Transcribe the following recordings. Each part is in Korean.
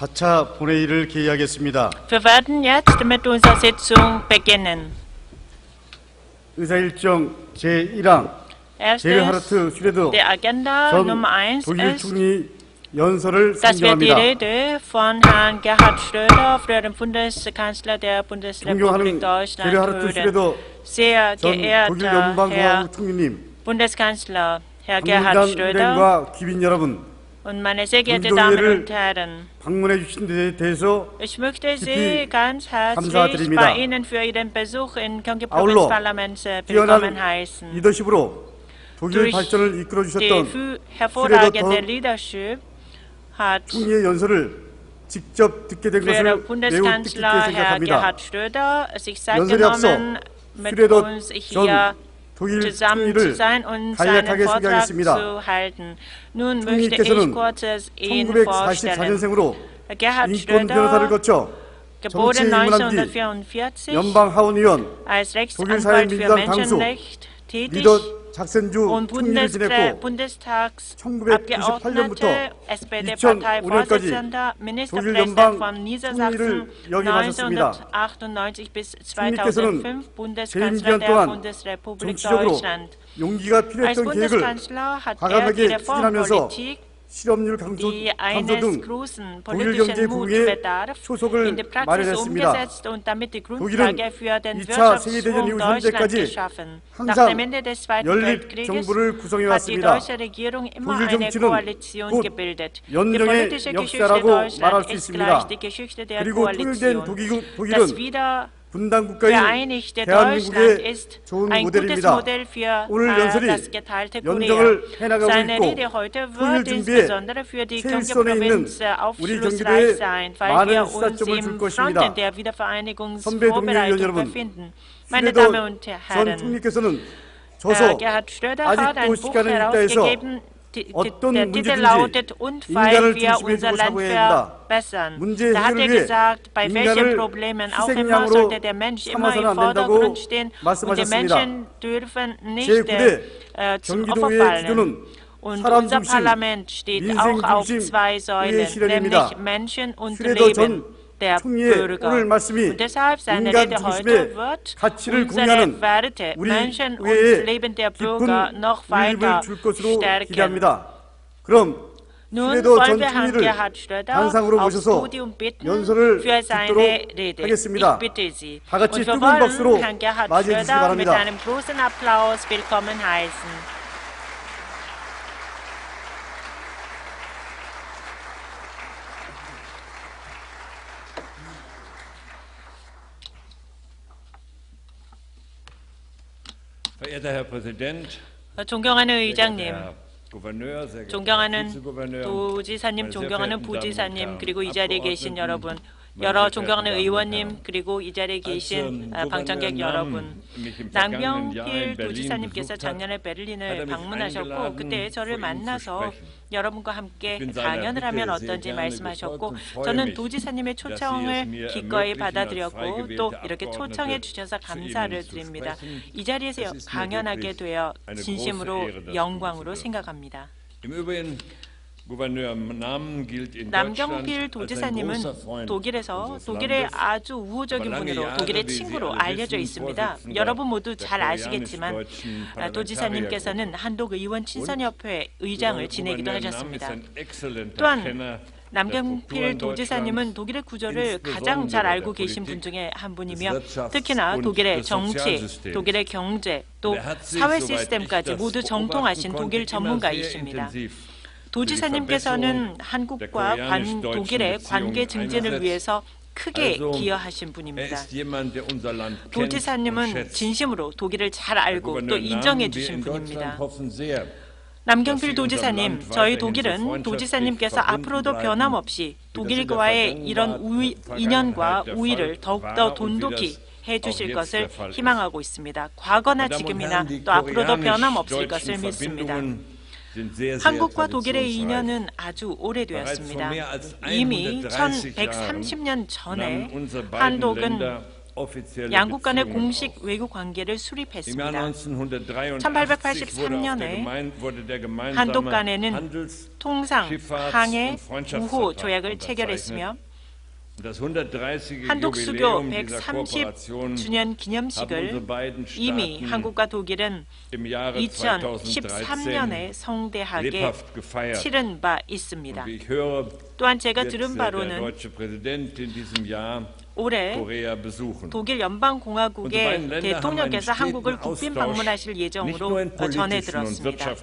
4차 본회의를 개의하겠습니다. Wir werden jetzt mit unserer Sitzung beginnen. 의사일정 제1항 게르하르트 슈레더 Die Agenda 전 Nummer 1 독일 ist, 총리 연설을 dass wir die 상정합니다. Rede von Herrn Gerhard Schröder, früheren Bundeskanzler der Bundesrepublik 존경하는 Deutschland, 게르하르트 hören. 슈레더 Sehr 전 독일 geehrter Herr 연방공화국 총리님, Bundeskanzler, Herr Gerhard 방문단 Schröder 일행과 귀빈 여러분, und meine sehr geehrten Damen 문동회를 und Herren, 방문해 주신 데 대해서 ich möchte Sie 깊이 ganz herzlich 감사드립니다. bei Ihnen für Ihren Besuch in Gyeonggi 아울러 Provinzparlaments willkommen 뛰어난 heißen. 리더십으로 독일 Durch 발전을 이끌어 Die 주셨던 hervorragende 전 Leadership hat 총리의 연설을 직접 듣게 된 것을 früherer 매우 뜻깊게 Bundeskanzler Herr 생각합니다. Gerhard Schröder sich Zeit 연설에 앞서 genommen, mit 슈레더 uns 전 hier 독일 zusammen zu 총리를 sein und seinen 간략하게 Vortrag 소개하겠습니다. zu halten. Nun möchte ich 총리께서는 kurz Ihnen vorstellen. 1944년생으로 Gerhard 인권 변호사를 Schröder, 거쳐 geboren 정치 입문한 뒤 1944, 연방 하원의원, als 독일 Rechtsanwalt für 사회민주당 당수, Menschenrecht tätig 리더 작센주 und 총리를 지냈고 Bundestagsabgeordneter, 1998년부터 SPD-Parteivorsitzender, Ministerpräsident 연방 von Niedersachsen 총리를 역임하셨습니다. 1998 bis 총리께서는 2005 재임 Bundeskanzler 기간 der 동안 Bundesrepublik 정치적으로 Deutschland. 용기가 Als 필요했던 계획을 Bundeskanzler hat die 과감하게 추진하면서 Reformpolitik, 실업률 감소 die 등 eines großen 독일 경제 politischen 부흥의 Mutbedarf in 초석을 die Praxis 마련했습니다. umgesetzt und damit die 독일은 Grundlage für den 2차 세계대전 Wirtschaftsschwung 이후 Deutschlands 현재까지 geschaffen. Nach dem 항상 Ende des Zweiten 연립 Weltkrieges 정부를 구성해 hat die 왔습니다. deutsche Regierung immer 독일 eine 정치는 Koalition 곧 gebildet. Die 연정의 politische Geschichte 역사라고 말할 Deutschlands 수 ist 있습니다. gleich die Geschichte der 그리고 통일된 Koalition. Das 독일은 wieder 분단 국가인 vereinigte Deutschland 대한민국의 ist 좋은 ein gutes 모델입니다. Modell für 오늘 연설이 das geteilte Korea. 연정을 해나가고 Seine 있고 Rede heute 통일 wird 준비에 insbesondere für die Gyeonggi 최일선에 있는 Provinz 우리 aufschlussreich 경기도에 sein, weil 많은 wir uns 시사점을 im 줄 Front 것입니다. der 선배 동료 Wiedervereinigungsvorbereitung 여러분, befinden. Meine Damen und 슈레더 전 Herren, 총리께서는 저서 Gerhard Schröder hat ein 아직도 Buch 시간은 있다 해서 herausgegeben. 어떤 Der Titel 문제든지 lautet Und weil 인간을 wir 중심에 unser 두고 Land 사고해야 한다. verbessern. 문제 Da hat 해결을 er 위해 gesagt, bei welchen 인간을 Problemen auch immer 희생양으로 sollte der Mensch immer 삼아서는 im 안 된다고 Vordergrund stehen und die 말씀하셨습니다. Menschen dürfen nicht 제9대 zum Opfer 경기도의 fallen. 기조는 Und 사람 unser 중심, Parlament steht 민생 auch auf 중심 zwei 의의 Säulen, 실현입니다. nämlich Menschen und 슈레더 Leben 전 der 총리의 Bürger. 오늘 말씀이 Und deshalb seine 인간 Rede heute 중심의 wird 가치를 unsere 공유하는 Werte, 우리 Menschen und 의회에 Leben der 깊은 Bürger noch weiter 의미를 줄 것으로 stärken. 기대합니다. 그럼 Nun 슈레더 wollen 전 wir Herrn 총리를 Gerhard Schröder 단상으로 aufs 모셔서 Podium bitten 연설을 für seine 듣도록 Rede. 하겠습니다. Ich bitte Sie. 다 같이 Und wir 뜨거운 박수로 wollen Herrn Gerhard 맞이해 주시기 Schröder mit 바랍니다. einem großen Applaus willkommen heißen. Verehrter Herr Präsident, 존경하는 sehr geehrter 의장님, Herr Gouverneur, sehr geehrter Herr 존경하는 Vizegouverneur, 도지사님, meine sehr 존경하는 verehrten 부지사님, Damen und 그리고 이 Herren 자리에 계신 Abgeordneten, 여러분, meine 여러 sehr 존경하는 verehrten Damen und 의원님, Herren. 그리고 이 자리에 계신 Als 방청객 Gouverneur 여러분, mich im vergangenen Jahr in 남경필 Berlin 도지사님께서 besucht hat, 작년에 hat 베를린을 mich 방문하셨고 eingeladen, 그때 저를 vor Ihnen zu 만나서 sprechen. 여러분과 함께 Ich bin seiner 강연을 하면 Bitte sehr 어떤지 gerne 말씀하셨고 gefolgt und freue 저는 mich, 도지사님의 dass Sie es 초청을 mir 기꺼이 ermöglichen, 받아들였고 als frei 또 gewählte 이렇게 Abgeordnete 초청해 주셔서 zu 감사를 Ihnen zu 드립니다. sprechen. 이 자리에서 Es ist mir 강연하게 wirklich 되어 eine große 진심으로 Ehre, das 영광으로 tun zu dürfen. 생각합니다. Im Übrigen, Gouverneur Nahm gilt in 남경필 Deutschland als ein 도지사님은 großer Freund 독일에서 unseres 독일의 Landes. 아주 우호적인 분으로 독일의 친구로 알려져 있습니다. 여러분 모두 잘 아시겠지만 도지사님께서는 한독 의원 친선협회 의장을 지내기도 하셨습니다. 또한 남경필 도지사님은 독일의 구조를 가장 잘 알고 계신 분 중에 한 분이며 특히나 독일의 정치, 독일의 경제, 또 사회 시스템까지 모두 정통하신 독일 전문가이십니다. 도지사님께서는 한국과 독일의 관계 증진을 위해서 크게 기여하신 분입니다. 도지사님은 진심으로 독일을 잘 알고 또 인정해 주신 분입니다. 남경필 도지사님, 저희 독일은 도지사님께서 앞으로도 변함없이 독일과의 이런 인연과 우위를 더욱더 돈독히 해주실 것을 희망하고 있습니다. 과거나 지금이나 또 앞으로도 변함없을 것을 믿습니다. 한국과 독일의 인연은 아주 오래되었습니다. 이미 1130년 전에 한독은 양국 간의 공식 외교 관계를 수립했습니다. 1883년에 한독 간에는 통상, 항해, 우호 조약을 체결했으며 한독 수교 130주년 기념식을 이미 한국과 독일은 2013년에 성대하게 치른 바 있습니다. 또한 제가 들은 바로는 올해 독일 연방공화국의 대통령께서 한국을 국빈 방문하실 예정으로 전해 들었습니다.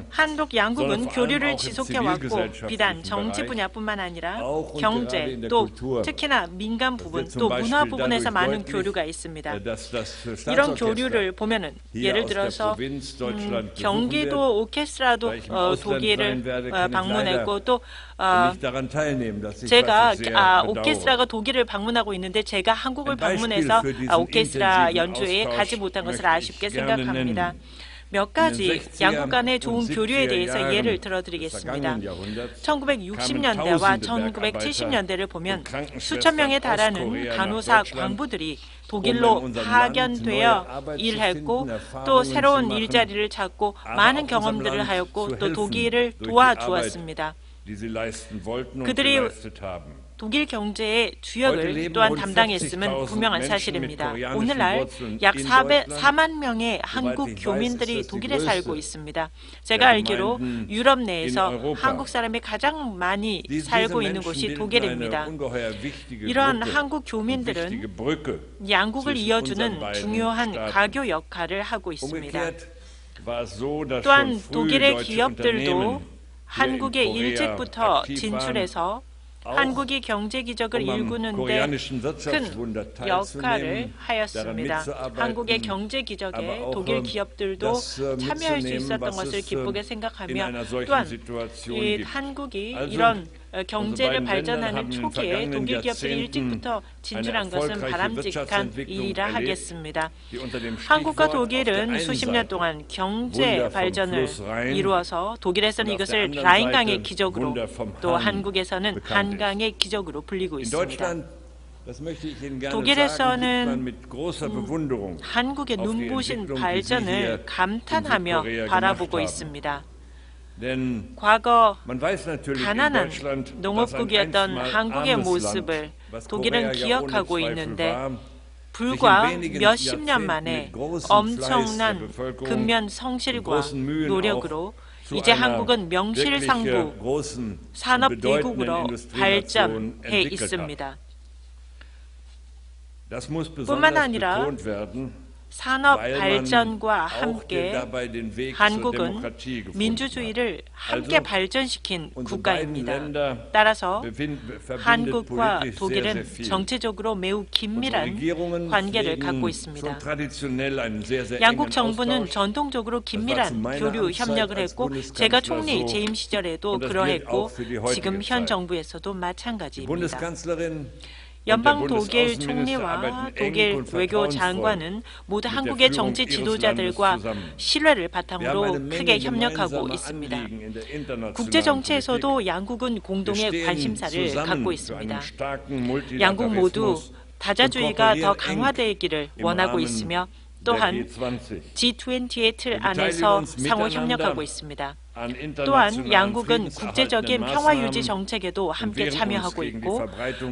한독 양국은 교류를 지속해왔고 비단 정치 분야뿐만 아니라 경제 또 특히나 민간 부분 또 문화 부분에서 많은 교류가 있습니다. 이런 교류를 보면은 예를 들어서 경기도 오케스트라도 독일을 방문했고 또 제가 오케스트라가 독일을 방문하고 있는데 제가 한국을 방문해서 오케스트라 연주회에 가지 못한 것을 아쉽게 생각합니다. 몇 가지 양국 간의 좋은 교류에 대해서 예를 들어드리겠습니다. 1960년대와 1970년대를 보면 수천 명에 달하는 간호사 광부들이 독일로 파견되어 일했고 또 새로운 일자리를 찾고 많은 경험들을 하였고 또 독일을 도와주었습니다. 그들이 독일 경제의 주역을 또한 담당했음은 분명한 사실입니다. 오늘날 약 4만 명의 한국 교민들이 독일에 살고 있습니다. 제가 알기로 유럽 내에서 한국 사람이 가장 많이 살고 있는 곳이 독일입니다. 이러한 한국 교민들은 양국을 이어주는 중요한 가교 역할을 하고 있습니다. 또한 독일의 기업들도 한국에 일찍부터 진출해서 한국이 경제 기적을 일구는 데 큰 역할을 하였습니다. 한국의 경제 기적에 독일 기업들도 참여할 수 있었던 것을 기쁘게 생각하며 또한 한국이 이런 경제를 발전하는 초기에 독일 기업들이 일찍부터 진출한 것은 바람직한 일이라 하겠습니다. 한국과 독일은 수십 년 동안 경제 발전을 이루어서 독일에서는 이것을 라인강의 기적으로 또 한국에서는 한강의 기적으로 불리고 있습니다. 독일에서는 한국의 눈부신 발전을 감탄하며 바라보고 있습니다. 과거 가난한 농업국이었던 한국의 모습을 독일은 기억하고 있는데 불과 몇십 년 만에 엄청난 근면 성실과 노력으로 이제 한국은 명실상부 산업대국으로 발전해 있습니다. 뿐만 아니라 산업 발전과 함께 한국은 민주주의를 함께 발전시킨 국가입니다. 따라서 한국과 독일은 정치적으로 매우 긴밀한 관계를 갖고 있습니다. 양국 정부는 전통적으로 긴밀한 교류 협력을 했고 제가 총리 재임 시절에도 그러했고 지금 현 정부에서도 마찬가지입니다. 연방 독일 총리와 독일 외교 장관은 모두 한국의 정치 지도자들과 신뢰를 바탕으로 크게 협력하고 있습니다. 국제 정치에서도 양국은 공동의 관심사를 갖고 있습니다. 양국 모두 다자주의가 더 강화되기를 원하고 있으며 또한 G20의 틀 안에서 상호 협력하고 있습니다. 또한 양국은 국제적인 평화유지 정책에도 함께 참여하고 있고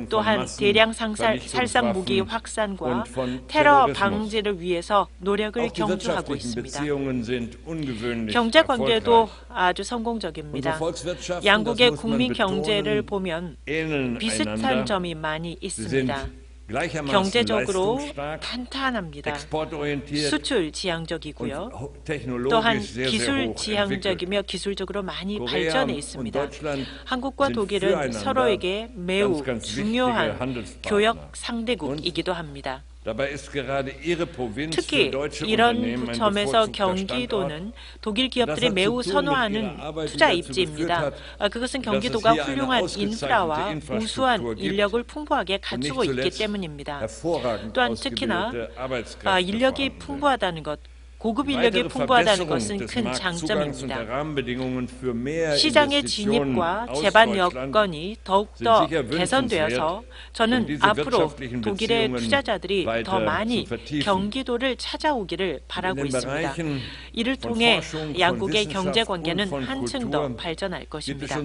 또한 대량 살상 무기 확산과 테러 방지를 위해서 노력을 경주하고 있습니다. 경제 관계도 아주 성공적입니다. 양국의 국민 경제를 보면 비슷한 점이 많이 있습니다. 경제적으로 탄탄합니다. 수출 지향적이고요. 또한 기술 지향적이며 기술적으로 많이 발전해 있습니다. 한국과 독일은 서로에게 매우 중요한 교역 상대국이기도 합니다. 특히 이런 점에서 경기도는 독일 기업들이 매우 선호하는 투자 입지입니다. 그것은 경기도가 훌륭한 인프라와 우수한 인력을 풍부하게 갖추고 있기 때문입니다. 또한 특히나 인력이 풍부하다는 것, 고급 인력이 풍부하다는 것은 큰 장점입니다. 시장의 진입과 제반 여건이 더욱더 개선되어서 저는 앞으로 독일의 투자자들이 더 많이 경기도를 찾아오기를 바라고 있습니다. 이를 통해 양국의 경제 관계는 한층 더 발전할 것입니다.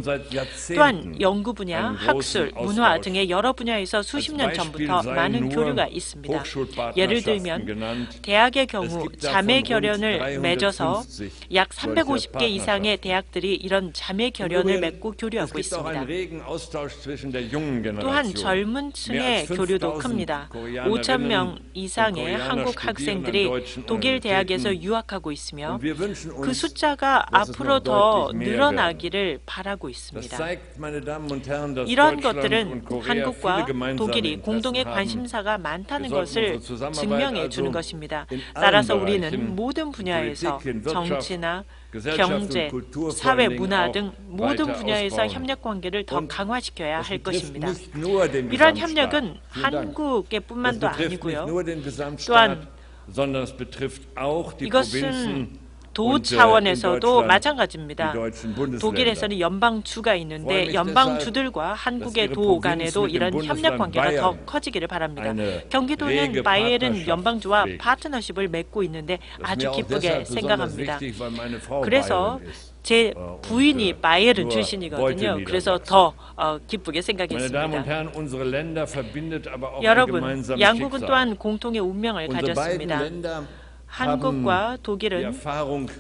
또한 연구 분야, 학술, 문화 등의 여러 분야에서 수십 년 전부터 많은 교류가 있습니다. 예를 들면 대학의 경우 자매 결연을 맺어서 약 350개 이상의 대학들이 이런 자매 결연을 맺고 교류하고 있습니다. 또한 젊은 층의 교류도 큽니다. 5천 명 이상의 한국 학생들이 독일 대학에서 유학하고 있으며 그 숫자가 앞으로 더 늘어나기를 바라고 있습니다. 이러한 것들은 한국과 독일이 공동의 관심사가 많다는 것을 증명해 주는 것입니다. 따라서 우리는 모든 분야에서 정치나 경제, 사회, 문화 등 모든 분야에서 협력 관계를 더 강화시켜야 할 것입니다. 이러한 협력은 한국의 뿐만도 아니고요. 또한 이것은 도 차원에서도 마찬가지입니다. 독일에서는 연방주가 있는데 연방주들과 한국의 도 간에도 이런 협력 관계가 더 커지기를 바랍니다. 경기도는 바이에른 연방주와 파트너십을 맺고 있는데 아주 기쁘게 생각합니다. 그래서 제 부인이 바이에른 출신이거든요. 그래서 더 기쁘게 생각했습니다. 여러분, 양국은 또한 공통의 운명을 가졌습니다. 한국과 독일은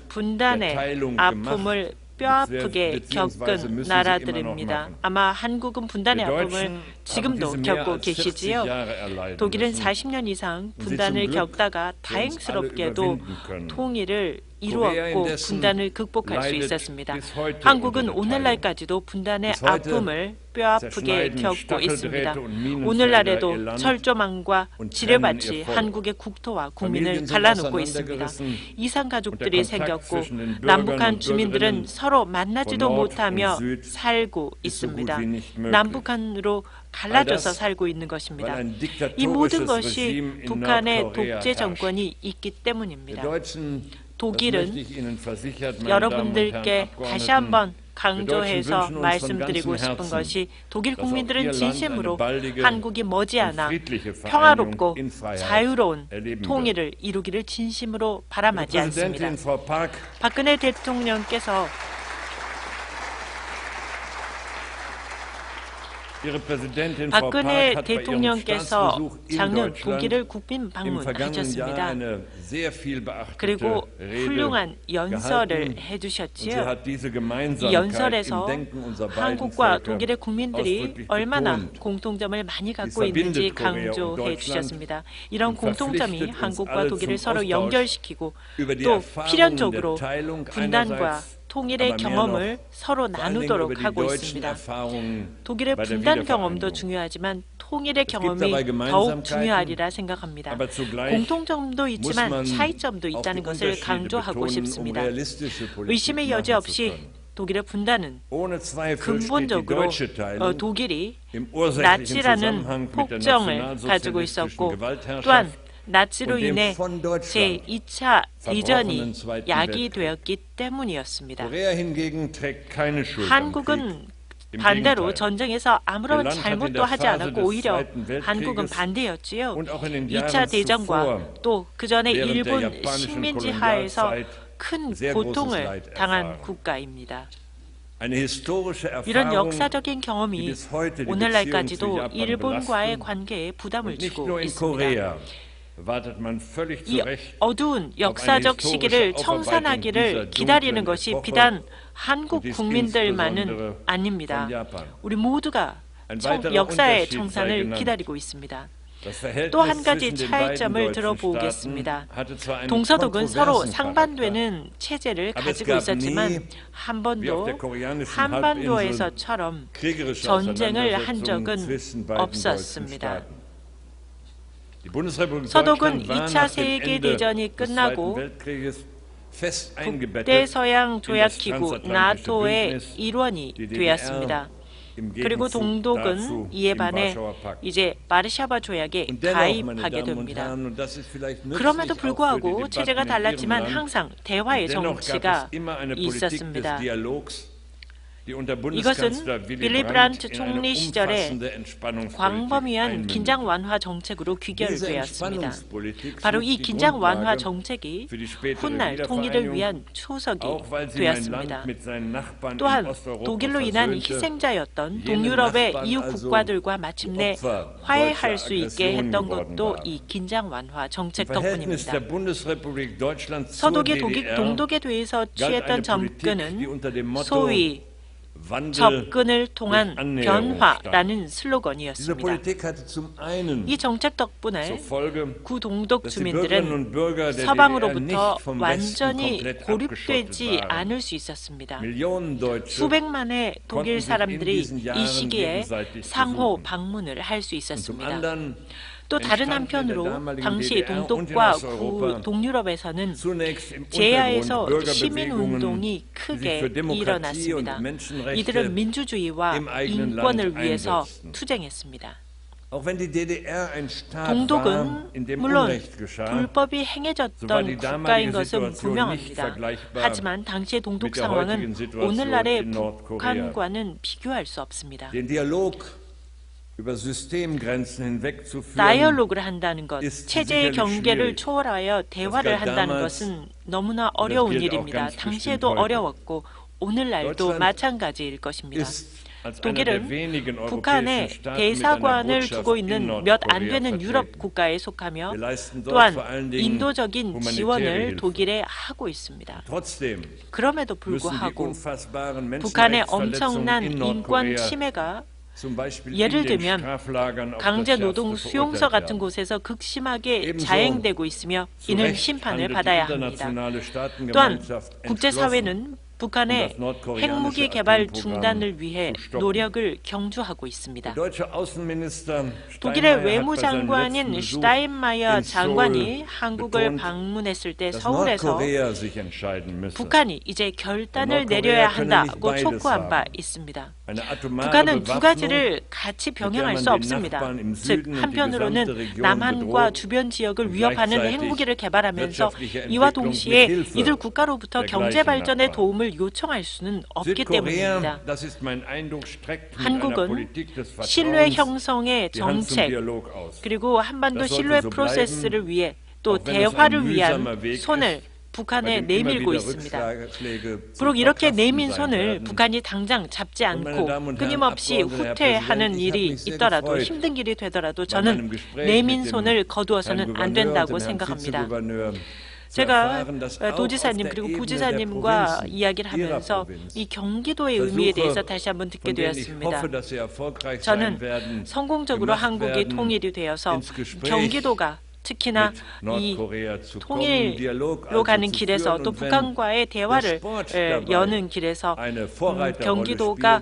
분단의 아픔을 뼈아프게 겪은 나라들입니다. 아마 한국은 분단의 아픔을 지금도 겪고 계시지요. 독일은 40년 이상 분단을 겪다가 다행스럽게도 통일을 이루었고 분단을 극복할 수 있었습니다. 한국은 오늘날까지도 분단의 아픔을 뼈아프게 겪고 있습니다. 오늘날에도 철조망과 지뢰밭이 한국의 국토와 국민을 갈라놓고 있습니다. 이산 가족들이 생겼고 남북한 주민들은 서로 만나지도 못하며 살고 있습니다. 남북한으로 갈라져서 살고 있는 것입니다. 이 모든 것이 북한의 독재 정권이 있기 때문입니다. 독일은 여러분들께 다시 한번 강조해서 말씀드리고 싶은 것이 독일 국민들은 진심으로 한국이 머지않아 평화롭고 자유로운 통일을 이루기를 진심으로 바람하지 않습니다. 박근혜 대통령께서 작년 독일을 국빈 방문하셨습니다. 그리고 훌륭한 연설을 해주셨지요. 이 연설에서 한국과 독일의 국민들이 얼마나 공통점을 많이 갖고 있는지 강조해 주셨습니다. 이런 공통점이 한국과 독일을 서로 연결시키고 또 필연적으로 분단과 통일의 경험을 서로 나누도록 하고 있습니다. 독일의 분단 경험도 중요하지만 통일의 경험이 더욱 중요하리라 생각합니다. 공통점도 있지만 차이점도 있다는 것을 강조하고 싶습니다. 의심의 여지 없이 독일의 분단은 근본적으로 독일이 나치라는 폭정을 가지고 있었고 또한 나치로 인해 제2차 대전이 야기되었기 때문이었습니다. 한국은 반대로 전쟁에서 아무런 잘못도 하지 않았고 오히려 한국은 반대였지요. 2차 대전과 또 그전에 일본 식민지 하에서 큰 고통을 당한 국가입니다. 이런 역사적인 경험이 오늘날까지도 일본과의 관계에 부담을 주고 있습니다. 이 어두운 역사적 시기를 청산하기를 기다리는 것이 비단 한국 국민들만은 아닙니다. 우리 모두가 역사의 청산을 기다리고 있습니다. 또 한 가지 차이점을 들어보겠습니다. 동서독은 서로 상반되는 체제를 가지고 있었지만 한반도에서처럼 전쟁을 한 적은 없었습니다. 서독은 2차 세계대전이 끝나고 북대서양 조약기구 나토의 일원이 되었습니다. 그리고 동독은 이에 반해 이제 와르샤바 조약에 가입하게 됩니다. 그럼에도 불구하고 체제가 달랐지만 항상 대화의 정치가 있었습니다. 이것은 빌리 브란트 총리 시절에 광범위한 긴장 완화 정책으로 귀결되었습니다. 바로 이 긴장 완화 정책이 훗날 통일을 위한 초석이 되었습니다. 또한 독일로 인한 희생자였던 동유럽의 이웃 국가들과 마침내 화해할 수 있게 했던 것도 이 긴장 완화 정책 덕분입니다. 서독이 동독에 대해서 취했던 접근은 소위 접근을 통한 변화라는 슬로건이었습니다. 이 정책 덕분에 구동독 주민들은 서방으로부터 완전히 고립되지 않을 수 있었습니다. 수백만의 독일 사람들이 이 시기에 상호 방문을 할 수 있었습니다. 또 다른 한편으로 당시 동독과 동유럽에서는 제야에서 시민운동이 크게 일어났습니다. 이들은 민주주의와 인권을 위해서 투쟁했습니다. 동독은 물론 불법이 행해졌던 국가인 것은 분명합니다. 하지만 당시의 동독 상황은 오늘날의 북한과는 비교할 수 없습니다. 다이얼로그를 한다는 것, 체제의 경계를 초월하여 대화를 한다는 것은 너무나 어려운 일입니다. 당시에도 어려웠고 오늘날도 마찬가지일 것입니다. 독일은 북한에 대사관을 두고 있는 몇 안 되는 유럽 국가에 속하며 또한 인도적인 지원을 독일에 하고 있습니다. 그럼에도 불구하고 북한의 엄청난 인권 침해가 예를 들면 강제노동 수용소 같은 곳에서 극심하게 자행되고 있으며 이는 심판을 받아야 합니다. 또한 국제사회는 북한의 핵무기 개발 중단을 위해 노력을 경주하고 있습니다. 독일의 외무장관인 슈타인마이어 장관이 한국을 방문했을 때 서울에서 북한이 이제 결단을 내려야 한다고 촉구한 바 있습니다. 북한은 두 가지를 같이 병행할 수 없습니다. 즉 한편으로는 남한과 주변 지역을 위협하는 핵무기를 개발하면서 이와 동시에 이들 국가로부터 경제 발전의 도움을 요청할 수는 없기 때문입니다. 한국은 신뢰 형성의 정책 그리고 한반도 신뢰 프로세스를 위해 또 대화를 위한 손을 북한에 내밀고 있습니다. 비록 이렇게 내민 손을 북한이 당장 잡지 않고 끊임없이 후퇴하는 일이 있더라도 힘든 길이 되더라도 저는 내민 손을 거두어서는 안 된다고 생각합니다. 제가 도지사님 그리고 부지사님과 이야기를 하면서 이 경기도의 의미에 대해서 다시 한번 듣게 되었습니다. 저는 성공적으로 한국이 통일이 되어서 경기도가 특히나 이 통일로 가는 길에서 또 북한과의 대화를 여는 길에서 경기도가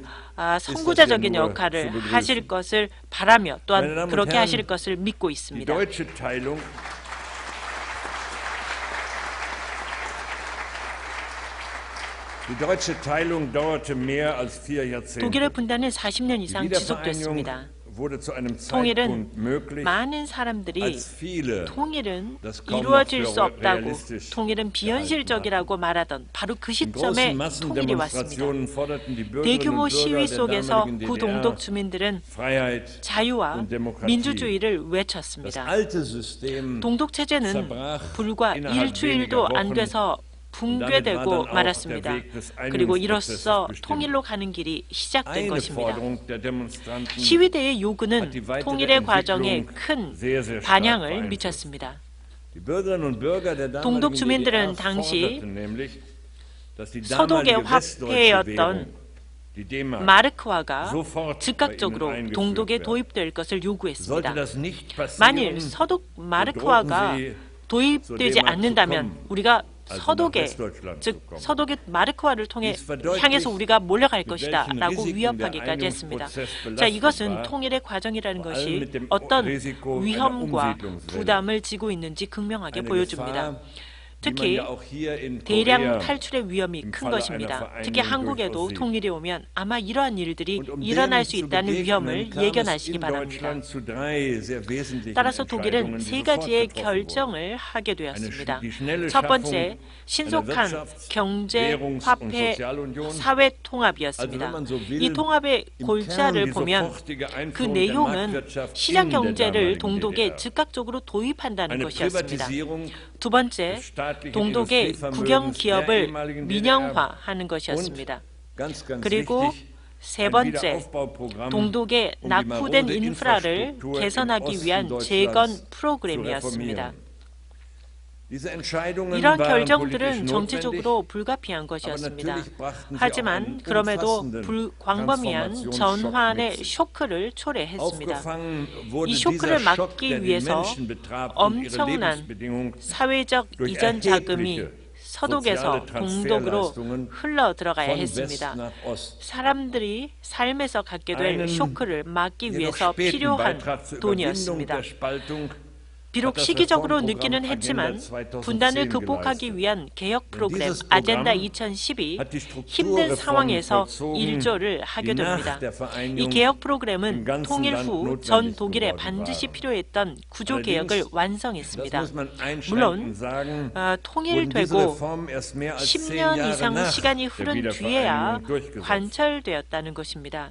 선구자적인 역할을 하실 것을 바라며 또한 그렇게 하실 것을 믿고 있습니다. 독일의 분단은 40년 이상 지속됐습니다. 통일은 많은 사람들이 통일은 이루어질 수 없다고, 통일은 비현실적이라고 말하던 바로 그 시점에 통일이 왔습니다. 대규모 시위 속에서 구동독 주민들은 자유와 민주주의를 외쳤습니다. 동독 체제는 불과 일주일도 안 돼서 붕괴되고 말았습니다. 그리고 이로써 통일로 가는 길이 시작된 것입니다. 시위대의 요구는 통일의 과정에 큰 반향을 미쳤습니다. 동독 주민들은 당시 서독의 화폐였던 마르크화가 즉각적으로 동독에 도입될 것을 요구했습니다. 만일 서독 마르크화가 도입되지 않는다면 우리가 서독의 마르크화를 향해서 우리가 몰려갈 것이다 라고 위협하기까지 했습니다. 자, 이것은 통일의 과정이라는 것이 어떤 위험과 부담을 지고 있는지 극명하게 보여줍니다. 특히 대량 탈출의 위험이 큰 것입니다. 특히 한국에도 통일이 오면 아마 이러한 일들이 일어날 수 있다는 위험을 예견하시기 바랍니다. 따라서 독일은 세 가지의 결정을 하게 되었습니다. 첫 번째, 신속한 경제, 화폐, 사회 통합이었습니다. 이 통합의 골자를 보면 그 내용은 시장 경제를 동독에 즉각적으로 도입한다는 것이었습니다. 두 번째, 동독의 국영 기업을 민영화하는 것이었습니다. 그리고 세 번째, 동독의 낙후된 인프라를 개선하기 위한 재건 프로그램이었습니다. 이러한 결정들은 정치적으로 불가피한 것이었습니다. 하지만 그럼에도 광범위한 전환의 쇼크를 초래했습니다. 이 쇼크를 막기 위해서 엄청난 사회적 이전 자금이 서독에서 동독으로 흘러 들어가야 했습니다. 사람들이 삶에서 갖게 될 쇼크를 막기 위해서 필요한 돈이었습니다. 비록 시기적으로 늦기는 했지만 분단을 극복하기 위한 개혁 프로그램 아젠다 2010이 힘든 상황에서 일조를 하게 됩니다. 이 개혁 프로그램은 통일 후 전 독일에 반드시 필요했던 구조 개혁을 완성했습니다. 물론 통일되고 10년 이상 시간이 흐른 뒤에야 관철되었다는 것입니다.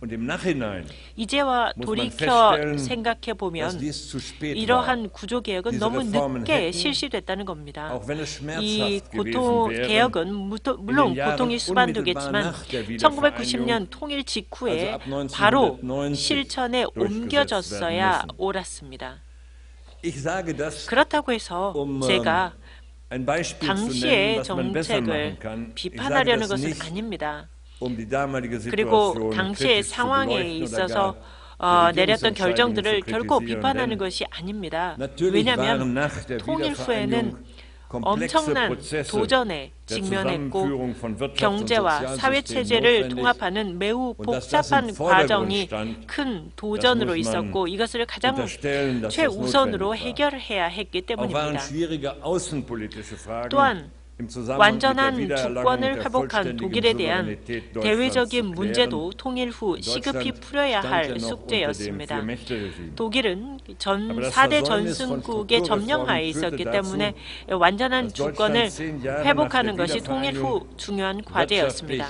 이제와 돌이켜 생각해 보면 이러한 구조 개혁은 너무 늦게 실시됐다는 겁니다. 이 개혁은 물론 고통이 수반되겠지만 1990년 통일 직후에 바로 실천에 옮겨졌어야 옳았습니다. 그렇다고 해서 제가 당시의 정책을 비판하려는 것은 아닙니다. 그리고 당시의 상황에 있어서 내렸던 결정들을 결코 비판하는 것이 아닙니다. 왜냐하면 통일 후에는 엄청난 도전에 직면했고 경제와 사회체제를 통합하는 매우 복잡한 과정이 큰 도전으로 있었고 이것을 가장 최우선으로 해결해야 했기 때문입니다. 또한 완전한 주권을 회복한 독일에 대한 대외적인 문제도 통일 후 시급히 풀어야 할 숙제였습니다. 독일은 4대 전승국의 점령하에 있었기 때문에 완전한 주권을 회복하는 것이 통일 후 중요한 과제였습니다.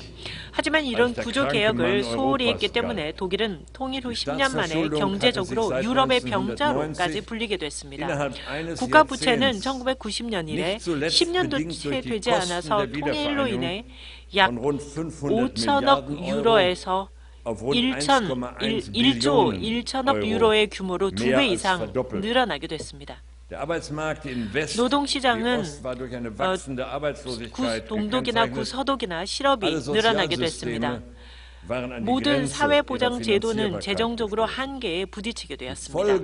하지만 이런 구조개혁을 소홀히 했기 때문에 독일은 통일 후 10년 만에 경제적으로 유럽의 병자로까지 불리게 됐습니다. 국가부채는 1990년 이래 10년도 채 되지 않아서 통일로 인해 약 5천억 유로에서 1조 1천억 유로의 규모로 2배 이상 늘어나게 됐습니다. 노동시장은 동독이나 구서독이나 실업이 늘어나게 됐습니다. 모든 사회보장제도는 재정적으로 한계에 부딪히게 되었습니다.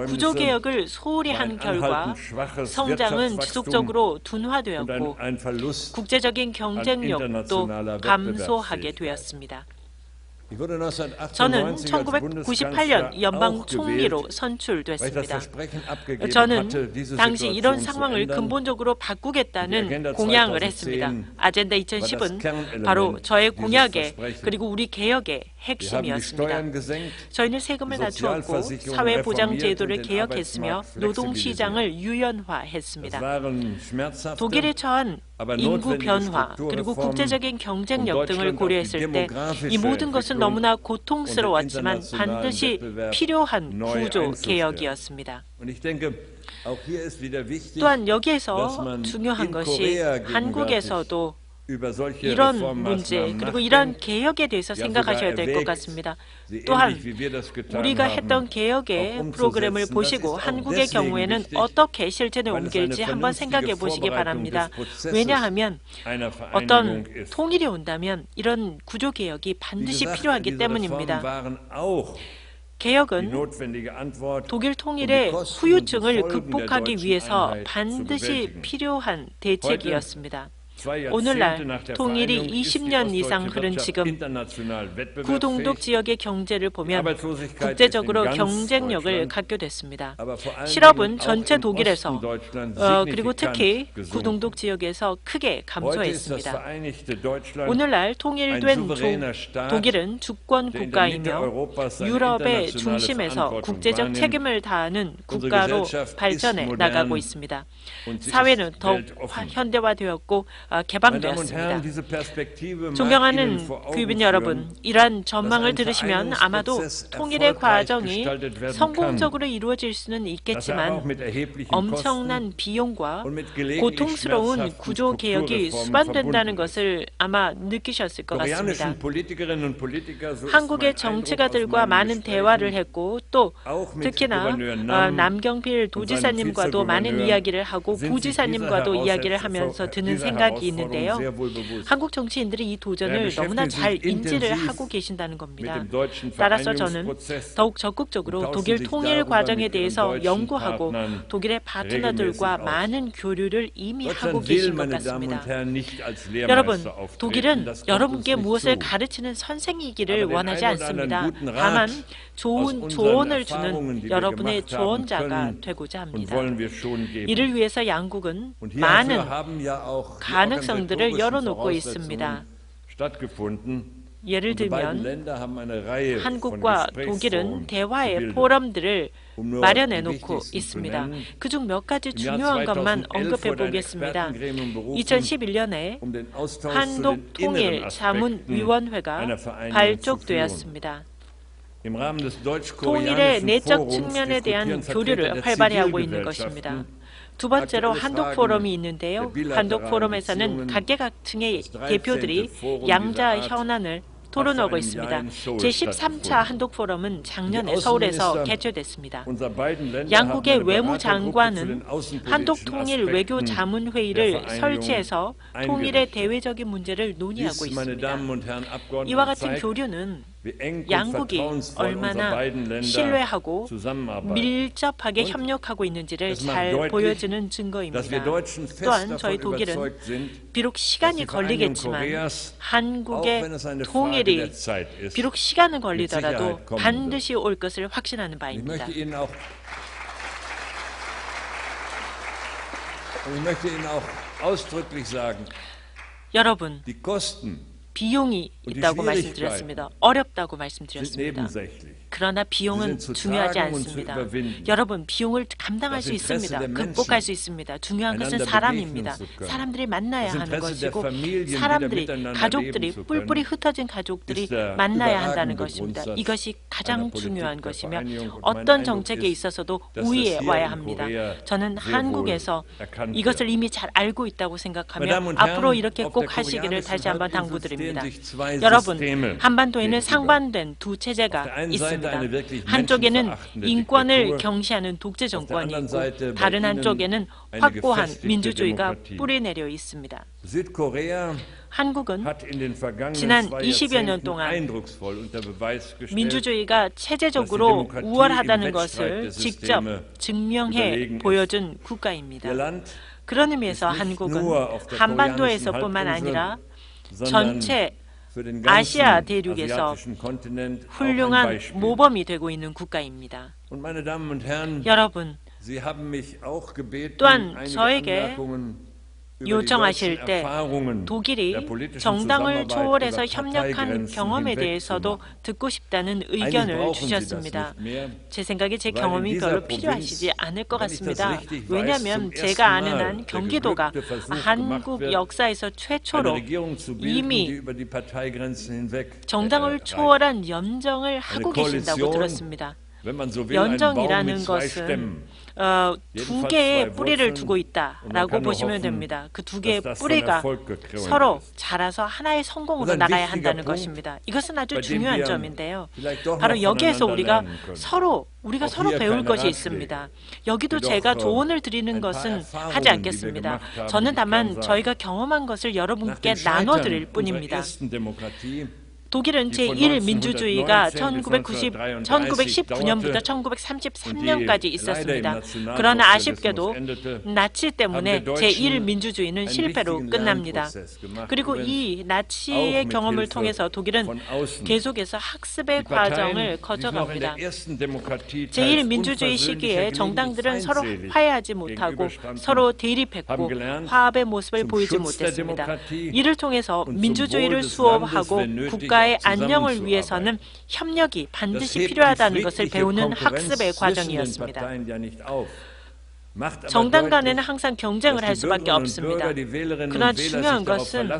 구조개혁을 소홀히 한 결과 성장은 지속적으로 둔화되었고 국제적인 경쟁력도 감소하게 되었습니다. 저는 1998년 연방 총리로 선출됐습니다. 저는 당시 이런 상황을 근본적으로 바꾸겠다는 공약을 했습니다. 아젠다 2010은 바로 저의 공약의 그리고 우리 개혁의 핵심이었습니다. 저희는 세금을 낮추었고 사회보장제도를 개혁했으며 노동시장을 유연화했습니다. 독일에 처한 인구 변화 그리고 국제적인 경쟁력 등을 고려했을 때 이 모든 것은 너무나 고통스러웠지만 반드시 필요한 구조 개혁이었습니다. 또한 여기에서 중요한 것이 한국에서도 이런 문제 그리고 이런 개혁에 대해서 생각하셔야 될 것 같습니다. 또한 우리가 했던 개혁의 프로그램을 보시고 한국의 경우에는 어떻게 실천에 옮길지 한번 생각해 보시기 바랍니다. 왜냐하면 어떤 통일이 온다면 이런 구조개혁이 반드시 필요하기 때문입니다. 개혁은 독일 통일의 후유증을 극복하기 위해서 반드시 필요한 대책이었습니다. 오늘날 통일이 20년 이상 흐른 지금 구동독 지역의 경제를 보면 국제적으로 경쟁력을 갖게 됐습니다. 실업은 전체 독일에서 그리고 특히 구동독 지역에서 크게 감소했습니다. 오늘날 통일된 독일은 주권 국가이며 유럽의 중심에서 국제적 책임을 다하는 국가로 발전해 나가고 있습니다. 사회는 더욱 현대화되었고 개방되었습니다. 존경하는 귀빈 여러분, 이러한 전망을 들으시면 아마도 통일의 과정이 성공적으로 이루어질 수는 있겠지만 엄청난 비용과 고통스러운 구조 개혁이 수반된다는 것을 아마 느끼셨을 것 같습니다. 한국의 정치가들과 많은 대화를 했고 또 특히나 남경필 도지사님과도 많은 이야기를 하고 부지사님과도 이야기를 하면서 드는 생각이 있는데요. 한국 정치인들이 이 도전을 너무나 잘 인지를 하고 계신다는 겁니다. 따라서 저는 더욱 적극적으로 독일 통일 과정에 대해서 연구하고 독일의 파트너들과 많은 교류를 이미 하고 계신 것 같습니다. 여러분, 독일은 여러분께 무엇을 가르치는 선생이기를 원하지 않습니다. 다만 좋은 조언을 주는 여러분의 조언자가 되고자 합니다. 이를 위해서 양국은 많은 가능성들을 열어놓고 있습니다. 예를 들면 한국과 독일은 대화의 포럼들을 마련해 놓고 있습니다. 그중 몇 가지 중요한 것만 언급해 보겠습니다. 2011년에 한독통일자문위원회가 발족되었습니다. 통일의 내적 측면에 대한 교류를 활발히 하고 있는 것입니다. 두 번째로 한독 포럼이 있는데요. 한독 포럼에서는 각계각층의 대표들이 양자 현안을 토론하고 있습니다. 제13차 한독 포럼은 작년에 서울에서 개최됐습니다. 양국의 외무장관은 한독 통일 외교 자문회의를 설치해서 통일의 대외적인 문제를 논의하고 있습니다. 이와 같은 교류는 양국이 얼마나 신뢰하고 밀접하게 협력하고 있는지를 잘 보여주는 증거입니다. 또한 저희 독일은 비록 시간이 걸리겠지만 한국의 통일이 비록 시간은 걸리더라도 반드시 올 것을 확신하는 바입니다. 여러분, 비용이 있다고 말씀드렸습니다. 어렵다고 말씀드렸습니다. 그러나 비용은 중요하지 않습니다. 여러분, 비용을 감당할 수 있습니다. 극복할 수 있습니다. 중요한 것은 사람입니다. 사람들이 만나야 하는 것이고 사람들이, 가족들이, 뿔뿔이 흩어진 가족들이 만나야 한다는 것입니다. 이것이 가장 중요한 것이며 어떤 정책에 있어서도 우위에 와야 합니다. 저는 한국에서 이것을 이미 잘 알고 있다고 생각하며 앞으로 이렇게 꼭 하시기를 다시 한번 당부드립니다. 여러분, 한반도에는 상반된 두 체제가 있습니다. 한쪽에는 인권을 경시하는 독재 정권이 있고 다른 한쪽에는 확고한 민주주의가 뿌리내려 있습니다. 한국은 지난 20여 년 동안 민주주의가 체제적으로 우월하다는 것을 직접 증명해 보여준 국가입니다. 그런 의미에서 한국은 한반도에서뿐만 아니라 전체 아시아 대륙에서 훌륭한 모범이 되고 있는 국가입니다. 여러분, 또한 저에게 요청하실 때 독일이 정당을 초월해서 협력한 경험에 대해서도 듣고 싶다는 의견을 주셨습니다. 제 생각에 제 경험이 별로 필요하시지 않을 것 같습니다. 왜냐하면 제가 아는 한 경기도가 한국 역사에서 최초로 이미 정당을 초월한 연정을 하고 계신다고 들었습니다. 연정이라는 것은 두 개의 뿌리를 두고 있다라고 보시면 됩니다. 그 두 개의 뿌리가 서로 자라서 하나의 성공으로 나가야 한다는 것입니다. 이것은 아주 중요한 점인데요. 바로 여기에서 우리가 서로 배울 것이 있습니다. 여기도 제가 조언을 드리는 것은 하지 않겠습니다. 저는 다만 저희가 경험한 것을 여러분께 나눠드릴 뿐입니다. 독일은 제1민주주의가 1919년부터 1933년까지 있었습니다. 그러나 아쉽게도 나치 때문에 제1민주주의는 실패로 끝납니다. 그리고 이 나치의 경험을 통해서 독일은 계속해서 학습의 과정을 거쳐갑니다. 제1민주주의 시기에 정당들은 서로 화해하지 못하고 서로 대립했고 화합의 모습을 보이지 못했습니다. 이를 통해서 민주주의를 수호하고 국가의 안녕을 위해서는 협력이 반드시 필요하다는 것을 배우는 학습의 과정이었습니다. 정당 간에는 항상 경쟁을 할 수밖에 없습니다. 그러나 중요한 것은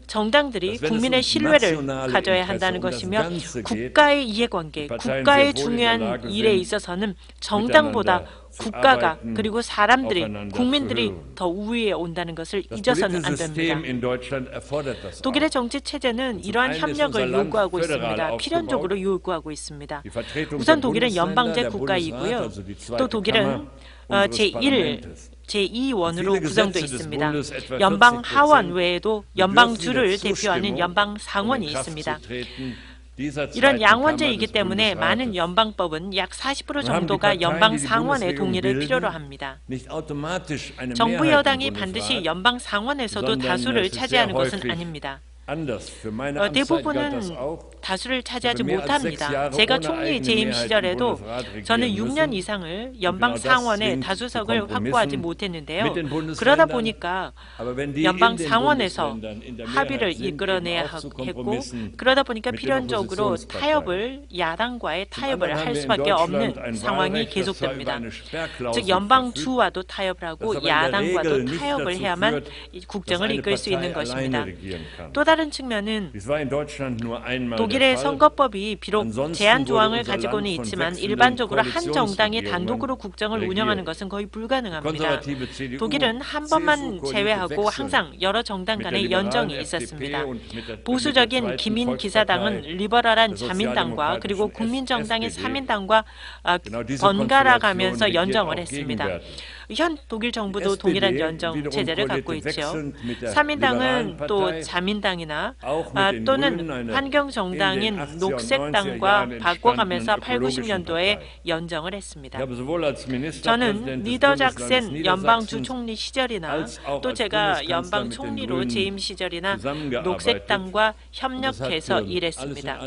정당들이 국민의 신뢰를 가져야 한다는 것이며 국가의 이해관계, 국가의 중요한 일에 있어서는 정당보다 국가가 그리고 사람들이, 국민들이 더 우위에 온다는 것을 잊어서는 안 됩니다. 독일의 정치 체제는 이러한 협력을 요구하고 있습니다. 필연적으로 요구하고 있습니다. 우선 독일은 연방제 국가이고요. 또 독일은 제2원으로 구성되어 있습니다. 연방 하원 외에도 연방주를 대표하는 연방 상원이 있습니다. 이런 양원제이기 때문에 많은 연방법은 약 40% 정도가 연방 상원의 동의를 필요로 합니다. 정부 여당이 반드시 연방 상원에서도 다수를 차지하는 것은 아닙니다. 대부분은 다수를 차지하지 못합니다. 제가 총리 재임 시절에도 저는 6년 이상을 연방 상원의 다수석을 확보하지 못했는데요. 그러다 보니까 연방 상원에서 합의를 이끌어내야 했고, 그러다 보니까 필연적으로 야당과의 타협을 할 수밖에 없는 상황이 계속됩니다. 즉 연방주와도 타협을 하고 야당과도 타협을 해야만 국정을 이끌 수 있는 것입니다. 또 다른 측면은 독일의 선거법이 비록 제한 조항을 가지고는 있지만 일반적으로 한 정당이 단독으로 국정을 운영하는 것은 거의 불가능합니다. 독일은 한 번만 제외하고 항상 여러 정당 간의 연정이 있었습니다. 보수적인 기민기사당은 리버럴한 자민당과 그리고 국민정당인 사민당과 번갈아 가면서 연정을 했습니다. 현 독일 정부도 동일한 연정 체제를 갖고 있죠. 사민당은 또 자민당이나 또는 환경정당인 녹색당과 바꿔가면서 8, 90년도에 연정을 했습니다. 저는 니더작센 연방주 총리 시절이나 또 제가 연방 총리로 재임 시절이나 녹색당과 협력해서 일했습니다.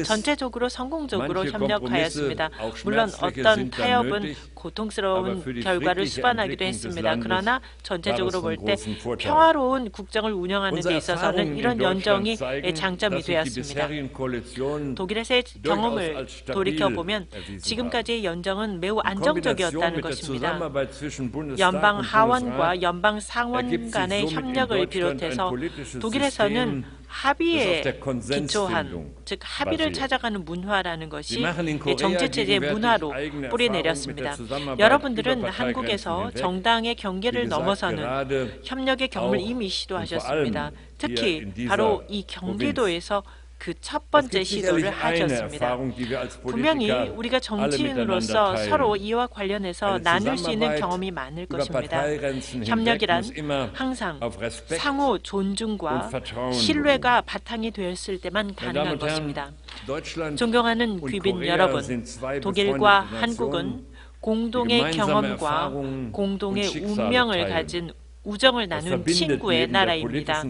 전체적으로 성공적으로 협력하였습니다. 물론 어떤 타협은 고통스러운 결과를 수반하기도 했습니다. 그러나 전체적으로 볼 때 평화로운 국정을 운영하는 데 있어서는 이런 연정이 장점이 되었습니다. 독일의 새 경험을 돌이켜보면 지금까지의 연정은 매우 안정적이었다는 것입니다. 연방 하원과 연방 상원 간의 협력을 비롯해서 독일에서는 합의에 기초한, 즉 합의를 찾아가는 문화라는 것이 정치체제의 문화로 뿌리내렸습니다. 여러분들은 한국에서 정당의 경계를 넘어서는 협력의 경험을 이미 시도하셨습니다. 특히 바로 이 경기도에서 그 첫 번째 시도를 하셨습니다. 분명히 우리가 정치인으로서 서로 이와 관련해서 나눌 수 있는 경험이 많을 것입니다. 협력이란 항상 상호 존중과 신뢰가 바탕이 되었을 때만 가능한 것입니다. 존경하는 귀빈 여러분, 독일과 한국은 공동의 경험과 공동의 운명을 가진 우정을 나눈 친구의 나라입니다.